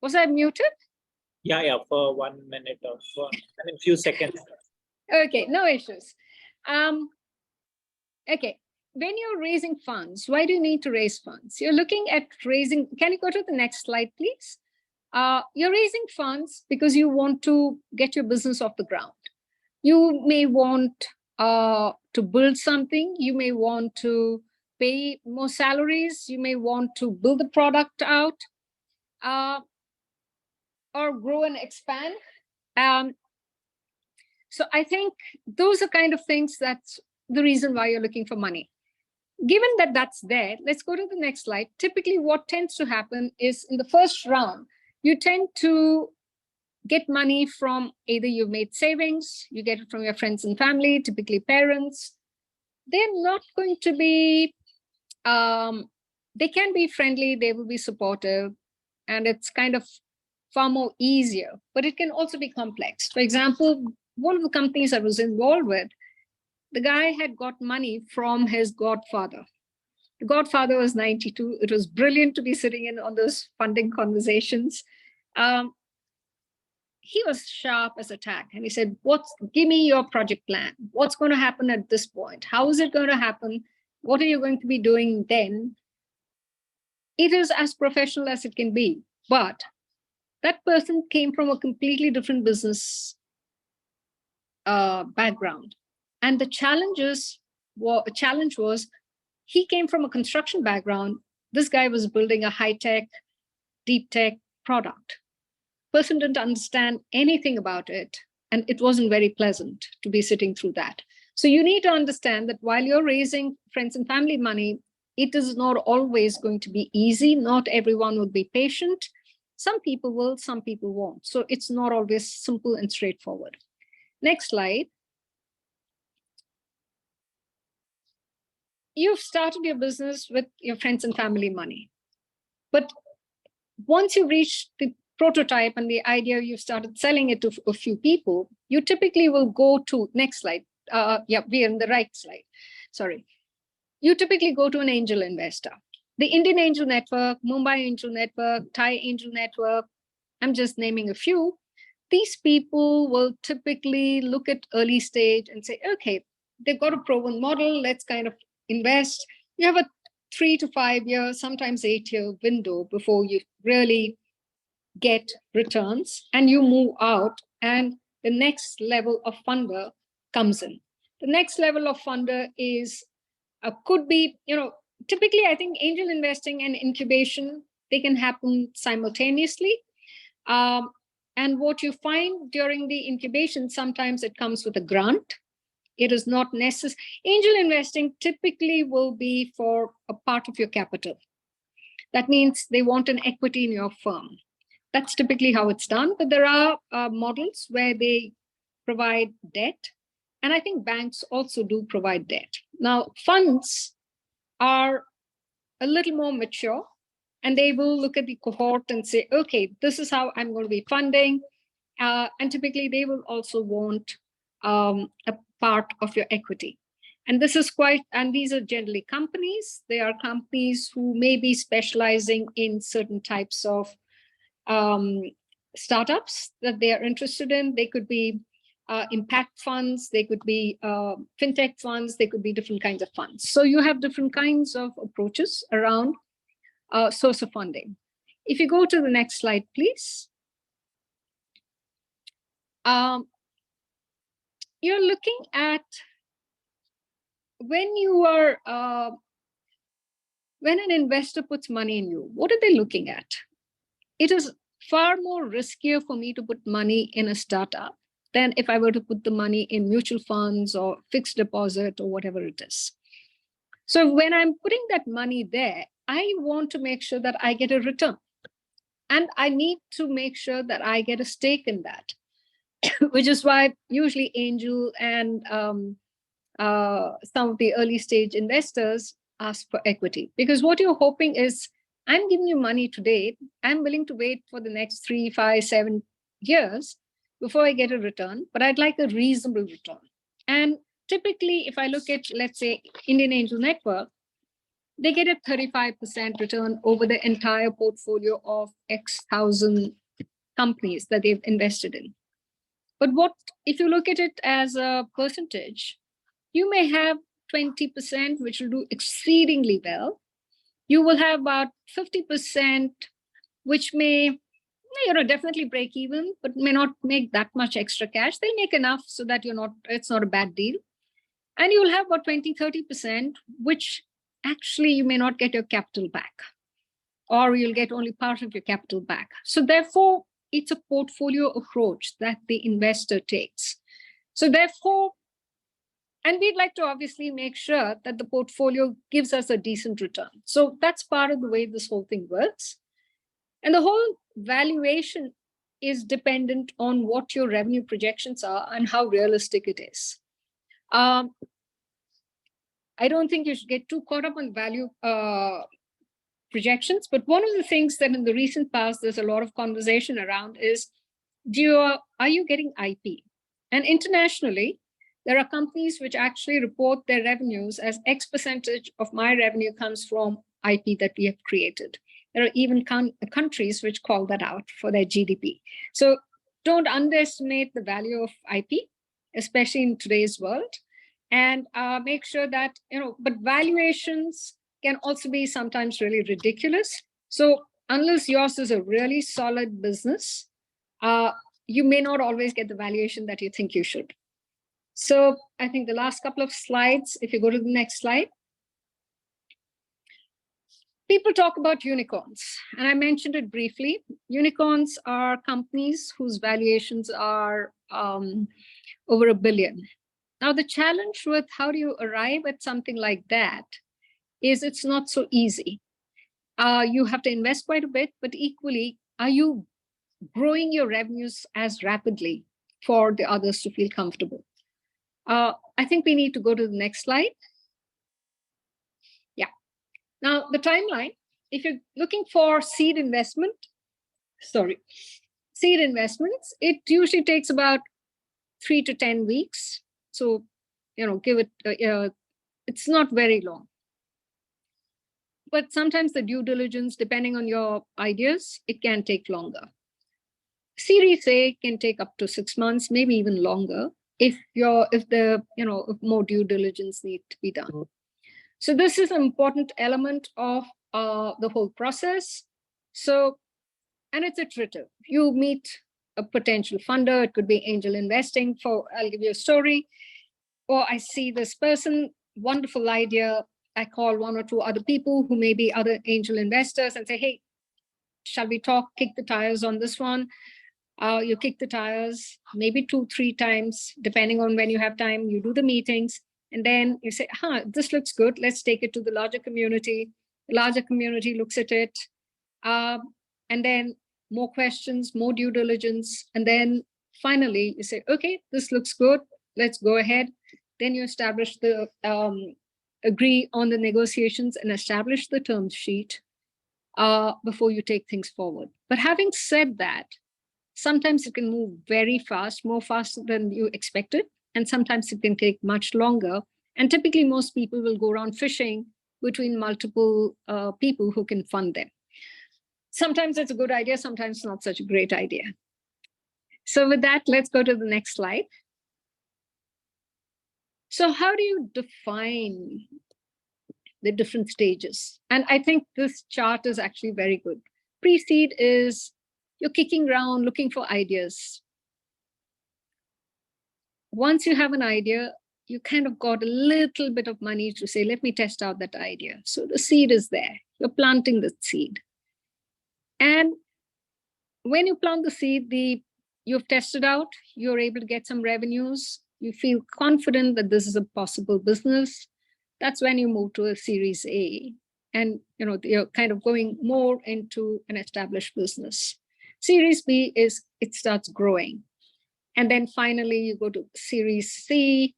Was I muted? Yeah, for 1 minute or a few seconds. Okay, no issues. Okay, when you're raising funds, why do you need to raise funds? You're looking at raising, can you go to the next slide, please? You're raising funds because you want to get your business off the ground. You may want to build something. You may want to pay more salaries. You may want to build the product out or grow and expand. So I think those are kind of things that's the reason why you're looking for money. Given that that's there, let's go to the next slide. Typically, what tends to happen is in the first round, you tend to get money from either you've made savings, you get it from your friends and family, typically parents. They're not going to be, they can be friendly, they will be supportive, and it's kind of far more easier, but it can also be complex. For example, one of the companies I was involved with, the guy had got money from his godfather. The godfather was 92. It was brilliant to be sitting in on those funding conversations. He was sharp as a tack, and he said, give me your project plan. What's going to happen at this point? How is it going to happen? What are you going to be doing then? It is as professional as it can be, but that person came from a completely different business background. And the challenge was he came from a construction background. This guy was building a high-tech, deep tech product. Person didn't understand anything about it, and it wasn't very pleasant to be sitting through that. So you need to understand that while you're raising friends and family money, it is not always going to be easy. Not everyone would be patient. Some people will, some people won't. So it's not always simple and straightforward. Next slide. You've started your business with your friends and family money. But once you reach the prototype and the idea, you've started selling it to a few people, you typically will go to, next slide. Yeah, we're in the right slide. Sorry. You typically go to an angel investor. The Indian Angel Network, Mumbai Angel Network, Thai Angel Network, I'm just naming a few. These people will typically look at early stage and say, okay, they've got a proven model, let's kind of invest. You have a 3 to 5 year, sometimes 8-year window before you really get returns, and you move out, and the next level of funder comes in. The next level of funder is, could be, typically I think angel investing and incubation, they can happen simultaneously. And what you find during the incubation, sometimes it comes with a grant. It is not necessary. Angel investing typically will be for a part of your capital. That means they want an equity in your firm. That's typically how it's done. But there are models where they provide debt. And I think banks also do provide debt. Now, funds are a little more mature, and they will look at the cohort and say, okay, this is how I'm going to be funding. And typically they will also want a part of your equity. And this is and these are generally companies. They are companies who may be specializing in certain types of startups that they are interested in. They could be impact funds, they could be fintech funds, they could be different kinds of funds. So you have different kinds of approaches around source of funding. If you go to the next slide, please. You're looking at when you are, when an investor puts money in you, what are they looking at? It is far more riskier for me to put money in a startup than if I were to put the money in mutual funds or fixed deposit or whatever it is. So when I'm putting that money there, I want to make sure that I get a return. And I need to make sure that I get a stake in that, which is why usually angel and some of the early stage investors ask for equity. Because what you're hoping is, I'm giving you money today, I'm willing to wait for the next 3, 5, 7 years before I get a return, but I'd like a reasonable return. And typically, if I look at, let's say, Indian Angel Network, they get a 35% return over the entire portfolio of X thousand companies that they've invested in. But what if you look at it as a percentage, you may have 20%, which will do exceedingly well. You will have about 50%, which may, definitely break even, but may not make that much extra cash. They'll make enough so that it's not a bad deal. And you'll have about 20, 30%, which actually you may not get your capital back, or you'll get only part of your capital back. So therefore, it's a portfolio approach that the investor takes. So therefore, and we'd like to obviously make sure that the portfolio gives us a decent return. So that's part of the way this whole thing works. And the whole valuation is dependent on what your revenue projections are and how realistic it is. I don't think you should get too caught up on value projections, but one of the things that in the recent past there's a lot of conversation around is, are you getting IP? And internationally, there are companies which actually report their revenues as X percentage of my revenue comes from IP that we have created. There are even countries which call that out for their GDP. So don't underestimate the value of IP, especially in today's world, and make sure that, but valuations can also be sometimes really ridiculous. So unless yours is a really solid business, you may not always get the valuation that you think you should. So I think the last couple of slides, if you go to the next slide, people talk about unicorns, and I mentioned it briefly. Unicorns are companies whose valuations are over $1 billion. Now, the challenge with how do you arrive at something like that is it's not so easy. You have to invest quite a bit, but equally, are you growing your revenues as rapidly for the others to feel comfortable? I think we need to go to the next slide. Yeah. Now, the timeline, if you're looking for seed investments, it usually takes about 3 to 10 weeks. So, give it, it's not very long. But sometimes the due diligence, depending on your ideas, it can take longer. Series A can take up to 6 months, maybe even longer, if more due diligence need to be done. So this is an important element of the whole process. So, and it's iterative. You meet a potential funder. It could be angel investing I'll give you a story. Or I see this person, wonderful idea. I call 1 or 2 other people who may be other angel investors and say, hey, shall we talk, kick the tires on this one? You kick the tires maybe 2-3 times, depending on when you have time. You do the meetings, and then you say, this looks good. Let's take it to the larger community. The larger community looks at it. And then more questions, more due diligence. And then finally you say, okay, this looks good. Let's go ahead. Then you establish agree on the negotiations and establish the term sheet before you take things forward. But having said that, sometimes it can move very fast, more faster than you expected, and sometimes it can take much longer. And typically most people will go around fishing between multiple people who can fund them. Sometimes it's a good idea, sometimes not such a great idea. So with that, let's go to the next slide. So how do you define the different stages? And I think this chart is actually very good. Pre-seed is you're kicking around looking for ideas. Once you have an idea, you kind of got a little bit of money to say, let me test out that idea. So the seed is there. You're planting the seed. And when you plant the seed, you've tested out, you're able to get some revenues. You feel confident that this is a possible business. That's when you move to a Series A. And you're kind of going more into an established business. Series B is it starts growing. And then finally you go to Series C,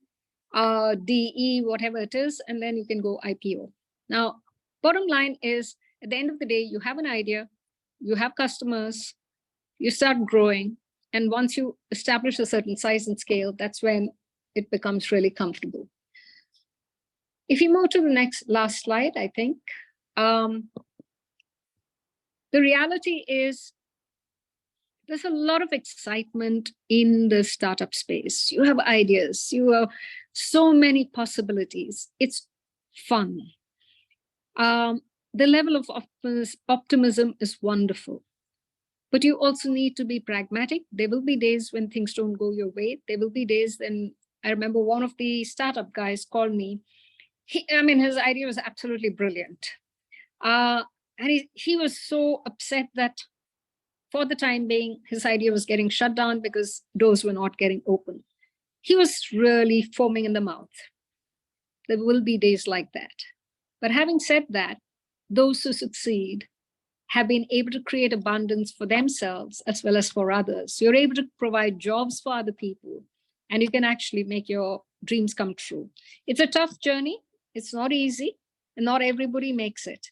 D, E, whatever it is, and then you can go IPO. Now, bottom line is, at the end of the day, you have an idea, you have customers, you start growing. And once you establish a certain size and scale, that's when it becomes really comfortable. If you move to the last slide, I think, the reality is there's a lot of excitement in the startup space. You have ideas, you have so many possibilities. It's fun. The level of optimism is wonderful. But you also need to be pragmatic. There will be days when things don't go your way. There will be days when, I remember one of the startup guys called me. His idea was absolutely brilliant. And he was so upset that for the time being, his idea was getting shut down because doors were not getting open. He was really foaming in the mouth. There will be days like that. But having said that, those who succeed have been able to create abundance for themselves as well as for others. You're able to provide jobs for other people, and you can actually make your dreams come true. It's a tough journey. It's not easy, and not everybody makes it.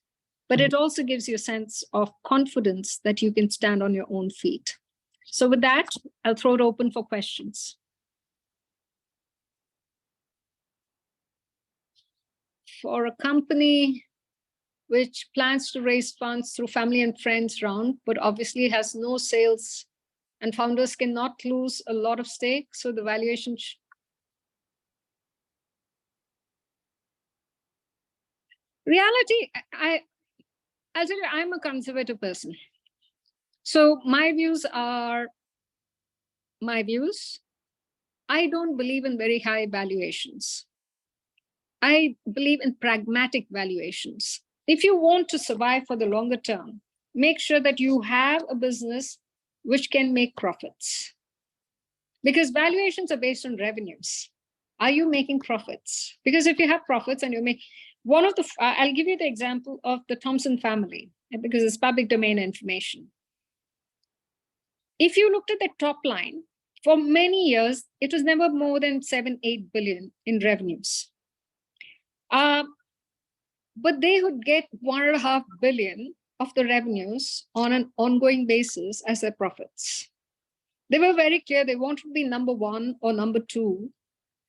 But it also gives you a sense of confidence that you can stand on your own feet. So with that, I'll throw it open for questions. For a company which plans to raise funds through family and friends round, but obviously has no sales and founders cannot lose a lot of stake, so the valuation reality, I'll tell you, I'm a conservative person. So my views are my views. I don't believe in very high valuations. I believe in pragmatic valuations. If you want to survive for the longer term, make sure that you have a business which can make profits. Because valuations are based on revenues. Are you making profits? Because if you have profits and you make one of the, I'll give you the example of the Thomson family, because it's public domain information. If you looked at the top line, for many years, it was never more than 7-8 billion in revenues. But they would get 1.5 billion of the revenues on an ongoing basis as their profits. They were very clear they wanted to be number one or number two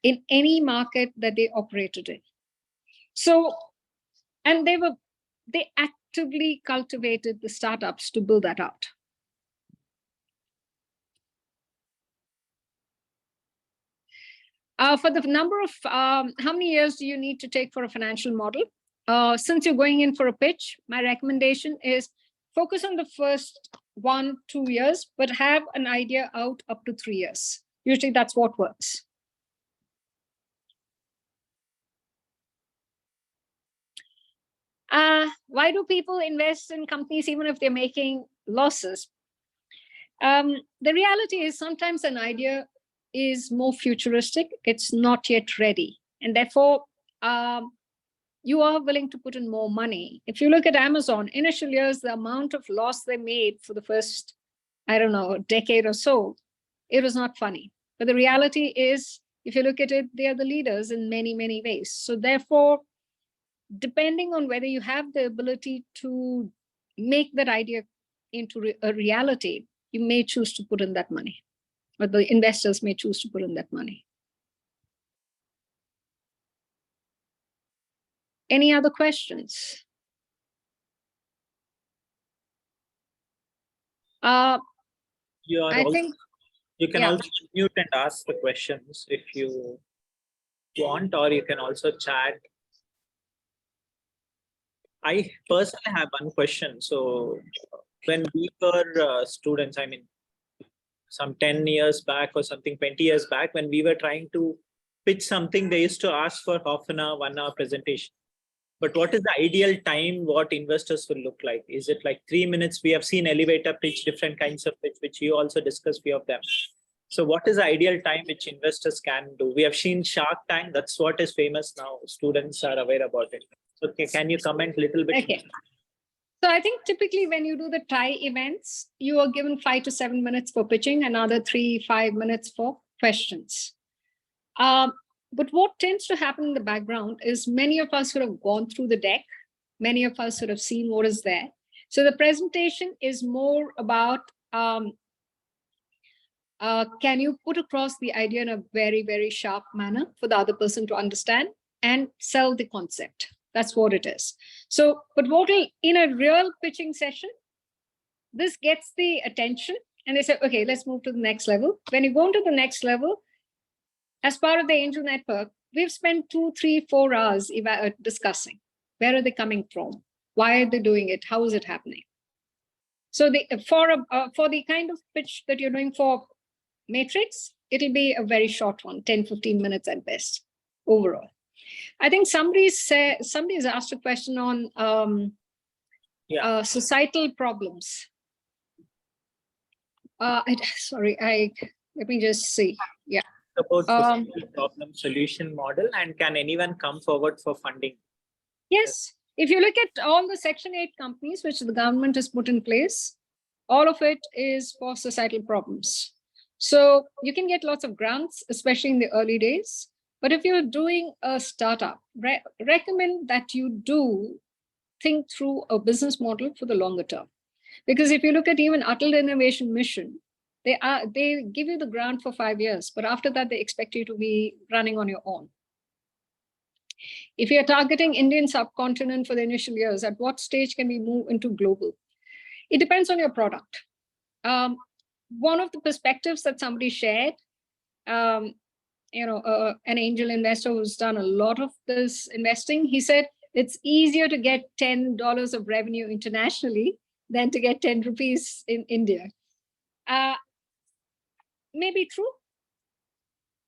in any market that they operated in. So, and they actively cultivated the startups to build that out. For the number of, how many years do you need to take for a financial model? Since you're going in for a pitch, my recommendation is focus on the first 1-2 years, but have an idea out up to 3 years. Usually that's what works. Why do people invest in companies even if they're making losses? The reality is sometimes an idea is more futuristic. It's not yet ready. And therefore, you are willing to put in more money. If you look at Amazon, initial years, the amount of loss they made for the first, decade or so, it was not funny. But the reality is, if you look at it, they are the leaders in many, many ways. So therefore, depending on whether you have the ability to make that idea into a reality, you may choose to put in that money, or the investors may choose to put in that money. Any other questions? You can also mute and ask the questions if you want, or you can also chat. I personally have one question. So when we were students, some 10 years back or something, 20 years back, when we were trying to pitch something, they used to ask for half an hour, 1 hour presentation. But what is the ideal time what investors will look like? Is it like 3 minutes? We have seen elevator pitch, different kinds of pitch, which you also discussed few of them. So what is the ideal time which investors can do? We have seen Shark Tank. That's what is famous now. Students are aware about it. So can you comment a little bit? Okay. So I think typically when you do the TRI events, you are given 5 to 7 minutes for pitching, another 3-5 minutes for questions. But what tends to happen in the background is many of us would have gone through the deck. Many of us would have seen what is there. So the presentation is more about, can you put across the idea in a very, very sharp manner for the other person to understand? and sell the concept. That's what it is. So, but what will, in a real pitching session, this gets the attention and they say, okay, let's move to the next level. When you go to the next level, as part of the angel network, we've spent 2, 3, 4 hours discussing where are they coming from, why are they doing it, how is it happening. So for the kind of pitch that you're doing for Matrix, it'll be a very short one, 10, 15 minutes at best overall. I think somebody's asked a question on societal problems. Let me just see. Yeah. About societal problem solution model, and can anyone come forward for funding? Yes. If you look at all the Section 8 companies which the government has put in place, all of it is for societal problems. So you can get lots of grants, especially in the early days. But if you're doing a startup, recommend that you do think through a business model for the longer term. Because if you look at even Atal Innovation Mission, they give you the grant for 5 years, but after that, they expect you to be running on your own. If you're targeting Indian subcontinent for the initial years, at what stage can we move into global? It depends on your product. One of the perspectives that somebody shared, an angel investor who's done a lot of this investing, he said it's easier to get $10 of revenue internationally than to get 10 rupees in India. Maybe true,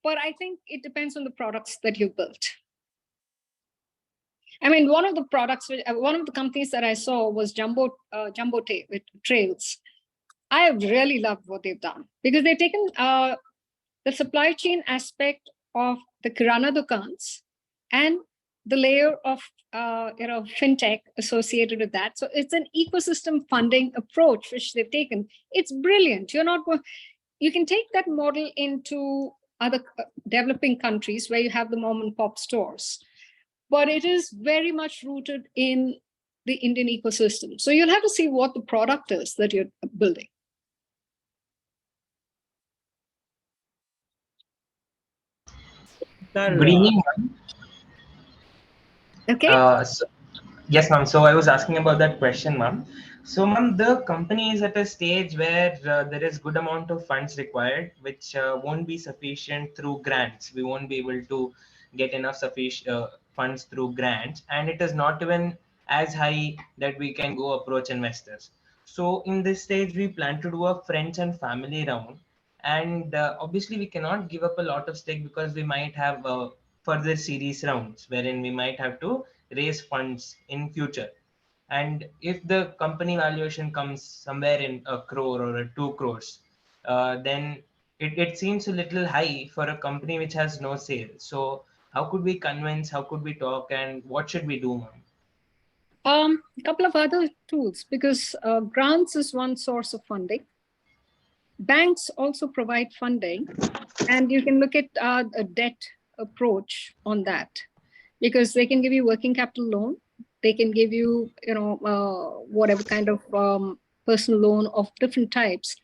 but I think it depends on the products that you've built. I mean, one of the companies that I saw was Jumbo Trails. I have really loved what they've done because they've taken the supply chain aspect of the Kirana Dukans and the layer of fintech associated with that. So it's an ecosystem funding approach which they've taken. It's brilliant. You can take that model into other developing countries where you have the mom and pop stores, but it is very much rooted in the Indian ecosystem. So you'll have to see what the product is that you're building. Good evening, ma'am. Okay. Yes, ma'am. So I was asking about that question, ma'am. So, ma'am, the company is at a stage where there is good amount of funds required, which won't be sufficient through grants. We won't be able to get enough sufficient funds through grants, and it is not even as high that we can go approach investors. So, in this stage, we plan to do a friends and family round, and obviously we cannot give up a lot of stake because we might have further series rounds wherein we might have to raise funds in future. And if the company valuation comes somewhere in 1 crore or 2 crores, then it seems a little high for a company which has no sales. So how could we convince, how could we talk, and what should we do, ma'am? A couple of other tools, because grants is one source of funding. Banks also provide funding, and you can look at a debt approach on that, because they can give you working capital loan. They can give you, whatever kind of personal loan of different types,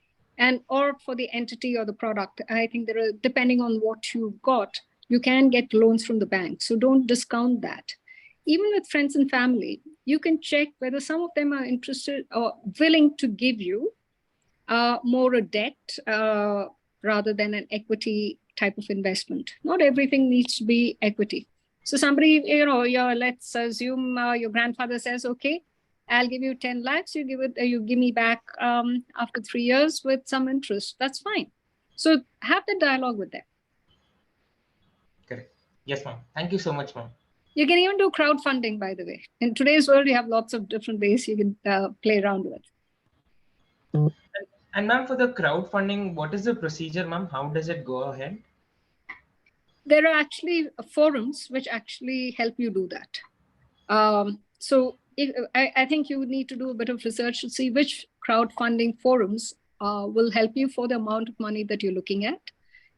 or for the entity or the product. I think there are, depending on what you've got, you can get loans from the bank. So don't discount that. Even with friends and family, you can check whether some of them are interested or willing to give you more a debt rather than an equity type of investment. Not everything needs to be equity. So somebody, let's assume your grandfather says, okay, I'll give you 10 lakhs, you give me back after 3 years with some interest. That's fine. So have the dialogue with them. Correct. Yes, ma'am. Thank you so much, ma'am. You can even do crowdfunding, by the way. In today's world, you have lots of different ways you can play around with. And ma'am, for the crowdfunding, what is the procedure, ma'am? How does it go ahead? There are actually forums which actually help you do that. So I think you need to do a bit of research to see which crowdfunding forums will help you for the amount of money that you're looking at.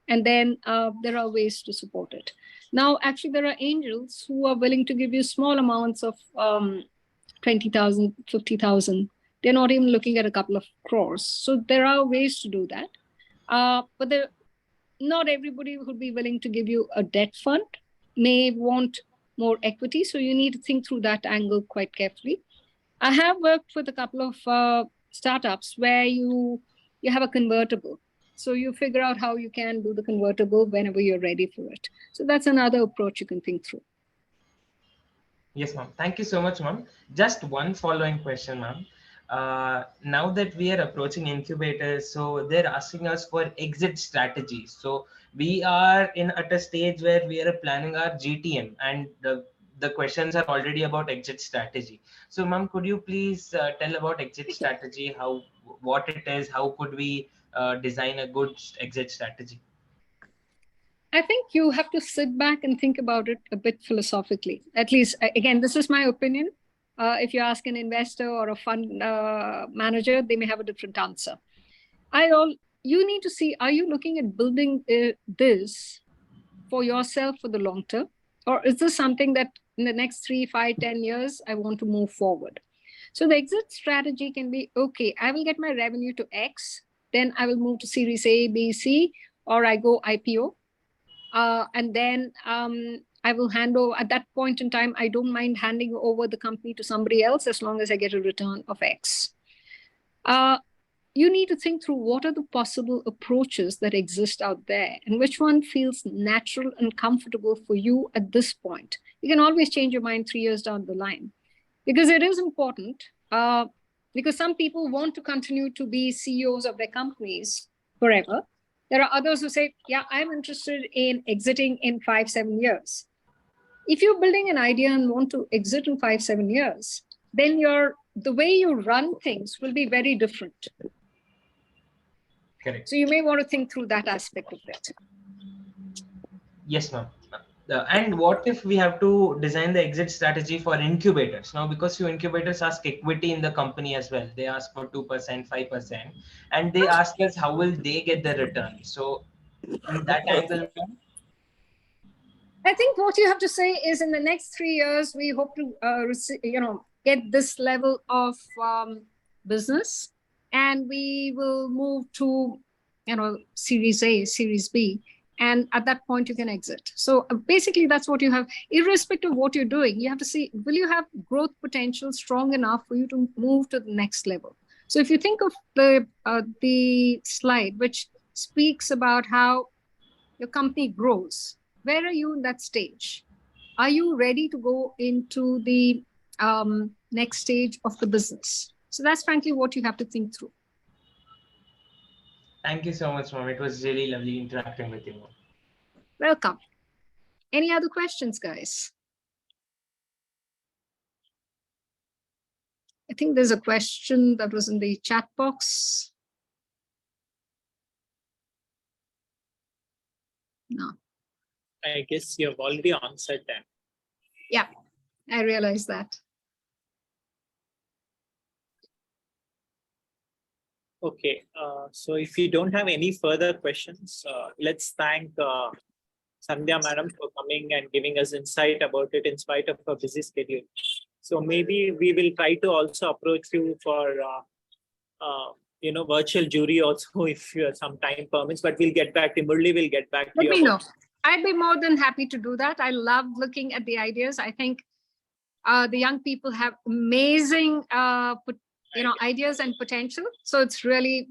And then there are ways to support it. Now, actually, there are angels who are willing to give you small amounts of 20,000, 50,000. They're not even looking at a couple of crores. So there are ways to do that. But not everybody would be willing to give you a debt fund, may want more equity. So you need to think through that angle quite carefully. I have worked with a couple of startups where you have a convertible. So you figure out how you can do the convertible whenever you're ready for it. So that's another approach you can think through. Yes, ma'am. Thank you so much, ma'am. Just one following question, ma'am. Now that we are approaching incubators, so they're asking us for exit strategies. So we are at a stage where we are planning our GTM, and the questions are already about exit strategy. So, ma'am, could you please tell about exit strategy, what it is, how could we design a good exit strategy? I think you have to sit back and think about it a bit philosophically. At least, again, this is my opinion. If you ask an investor or a fund manager, they may have a different answer. You need to see, are you looking at building this for yourself for the long term? Or is this something that in the next 3, 5, 10 years, I want to move forward? So the exit strategy can be, okay, I will get my revenue to X, then I will move to Series A, B, C, or I go IPO. And then I will hand over at that point in time. I don't mind handing over the company to somebody else as long as I get a return of X. You need to think through what are the possible approaches that exist out there and which one feels natural and comfortable for you at this point. You can always change your mind 3 years down the line, because it is important, because some people want to continue to be CEOs of their companies forever. There are others who say, yeah, I'm interested in exiting in 5, 7 years. If you're building an idea and want to exit in 5, 7 years, then the way you run things will be very different. Correct. So you may want to think through that aspect of it. Yes, ma'am. And what if we have to design the exit strategy for incubators? Now, because few incubators ask equity in the company as well. They ask for 2%, 5%, and they ask us how will they get the return. So in that angle, I think what you have to say is in the next 3 years, we hope to get this level of business, and we will move to Series A, Series B. And at that point, you can exit. So basically, that's what you have. Irrespective of what you're doing, you have to see, will you have growth potential strong enough for you to move to the next level? So if you think of the slide, which speaks about how your company grows, where are you in that stage? Are you ready to go into the next stage of the business? So that's frankly what you have to think through. thank you so much, ma'am. It was really lovely interacting with you, ma'am. Welcome. Any other questions, guys? I think there's a question that was in the chat box. No. I guess you have already answered them. Yeah, I realize that. Okay, so if you don't have any further questions, let's thank Sandhya madam for coming and giving us insight about it in spite of her busy schedule. So maybe we will try to also approach you for virtual jury also if some time permits, but we'll get back to Murli, we'll get back to you. Let me know. I'd be more than happy to do that. I love looking at the ideas. I think the young people have amazing ideas and potential. So it's really,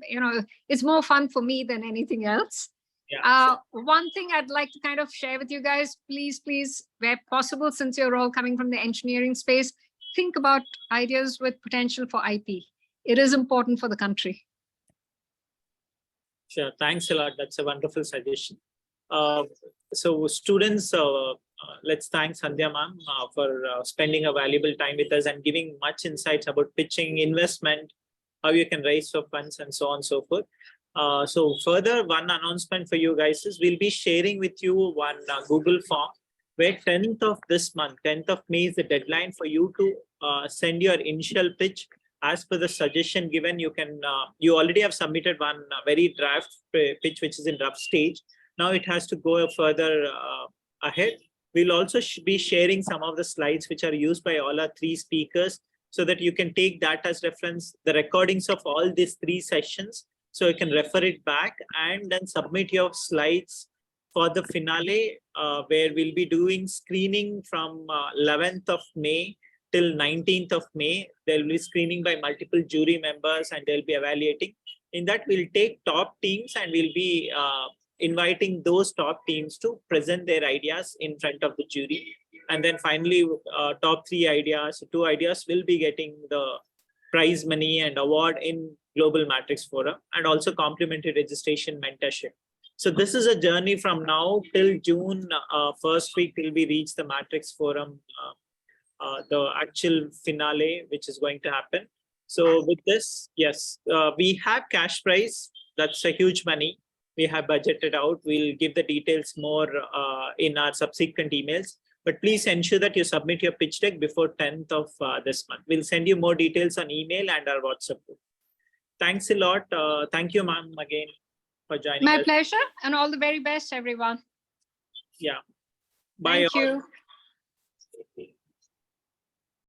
it's more fun for me than anything else. Yeah, sure. One thing I'd like to kind of share with you guys, please, where possible, since you're all coming from the engineering space, think about ideas with potential for IP. It is important for the country. Sure, thanks a lot. That's a wonderful suggestion. So students, let's thank Sandhya ma'am for spending a valuable time with us and giving much insights about pitching, investment, how you can raise for funds and so on and so forth. So further, one announcement for you guys is we'll be sharing with you one Google form where 10th of this month, 10th of May is the deadline for you to send your initial pitch. As per the suggestion given, you already have submitted one very draft pitch, which is in rough stage. Now it has to go further ahead. We'll also be sharing some of the slides which are used by all our 3 speakers so that you can take that as reference, the recordings of all these 3 sessions. So you can refer it back and then submit your slides for the finale, where we'll be doing screening from 11th of May till 19th of May. There will be screening by multiple jury members and they'll be evaluating. In that, we'll take top teams and we'll be inviting those top teams to present their ideas in front of the jury. And then finally, top 3 ideas, 2 ideas will be getting the prize money and award in Global Matrix Forum, and also complimentary registration mentorship. So this is a journey from now till June first week till we reach the Matrix Forum, the actual finale, which is going to happen. So with this, yes, we have cash prize. That's a huge money. We have budgeted out. We'll give the details more in our subsequent emails. But please ensure that you submit your pitch deck before 10th of this month. We'll send you more details on email and our WhatsApp group. Thanks a lot. Thank you, ma'am, again for joining us. My pleasure, and all the very best, everyone. Yeah. Bye. Thank you.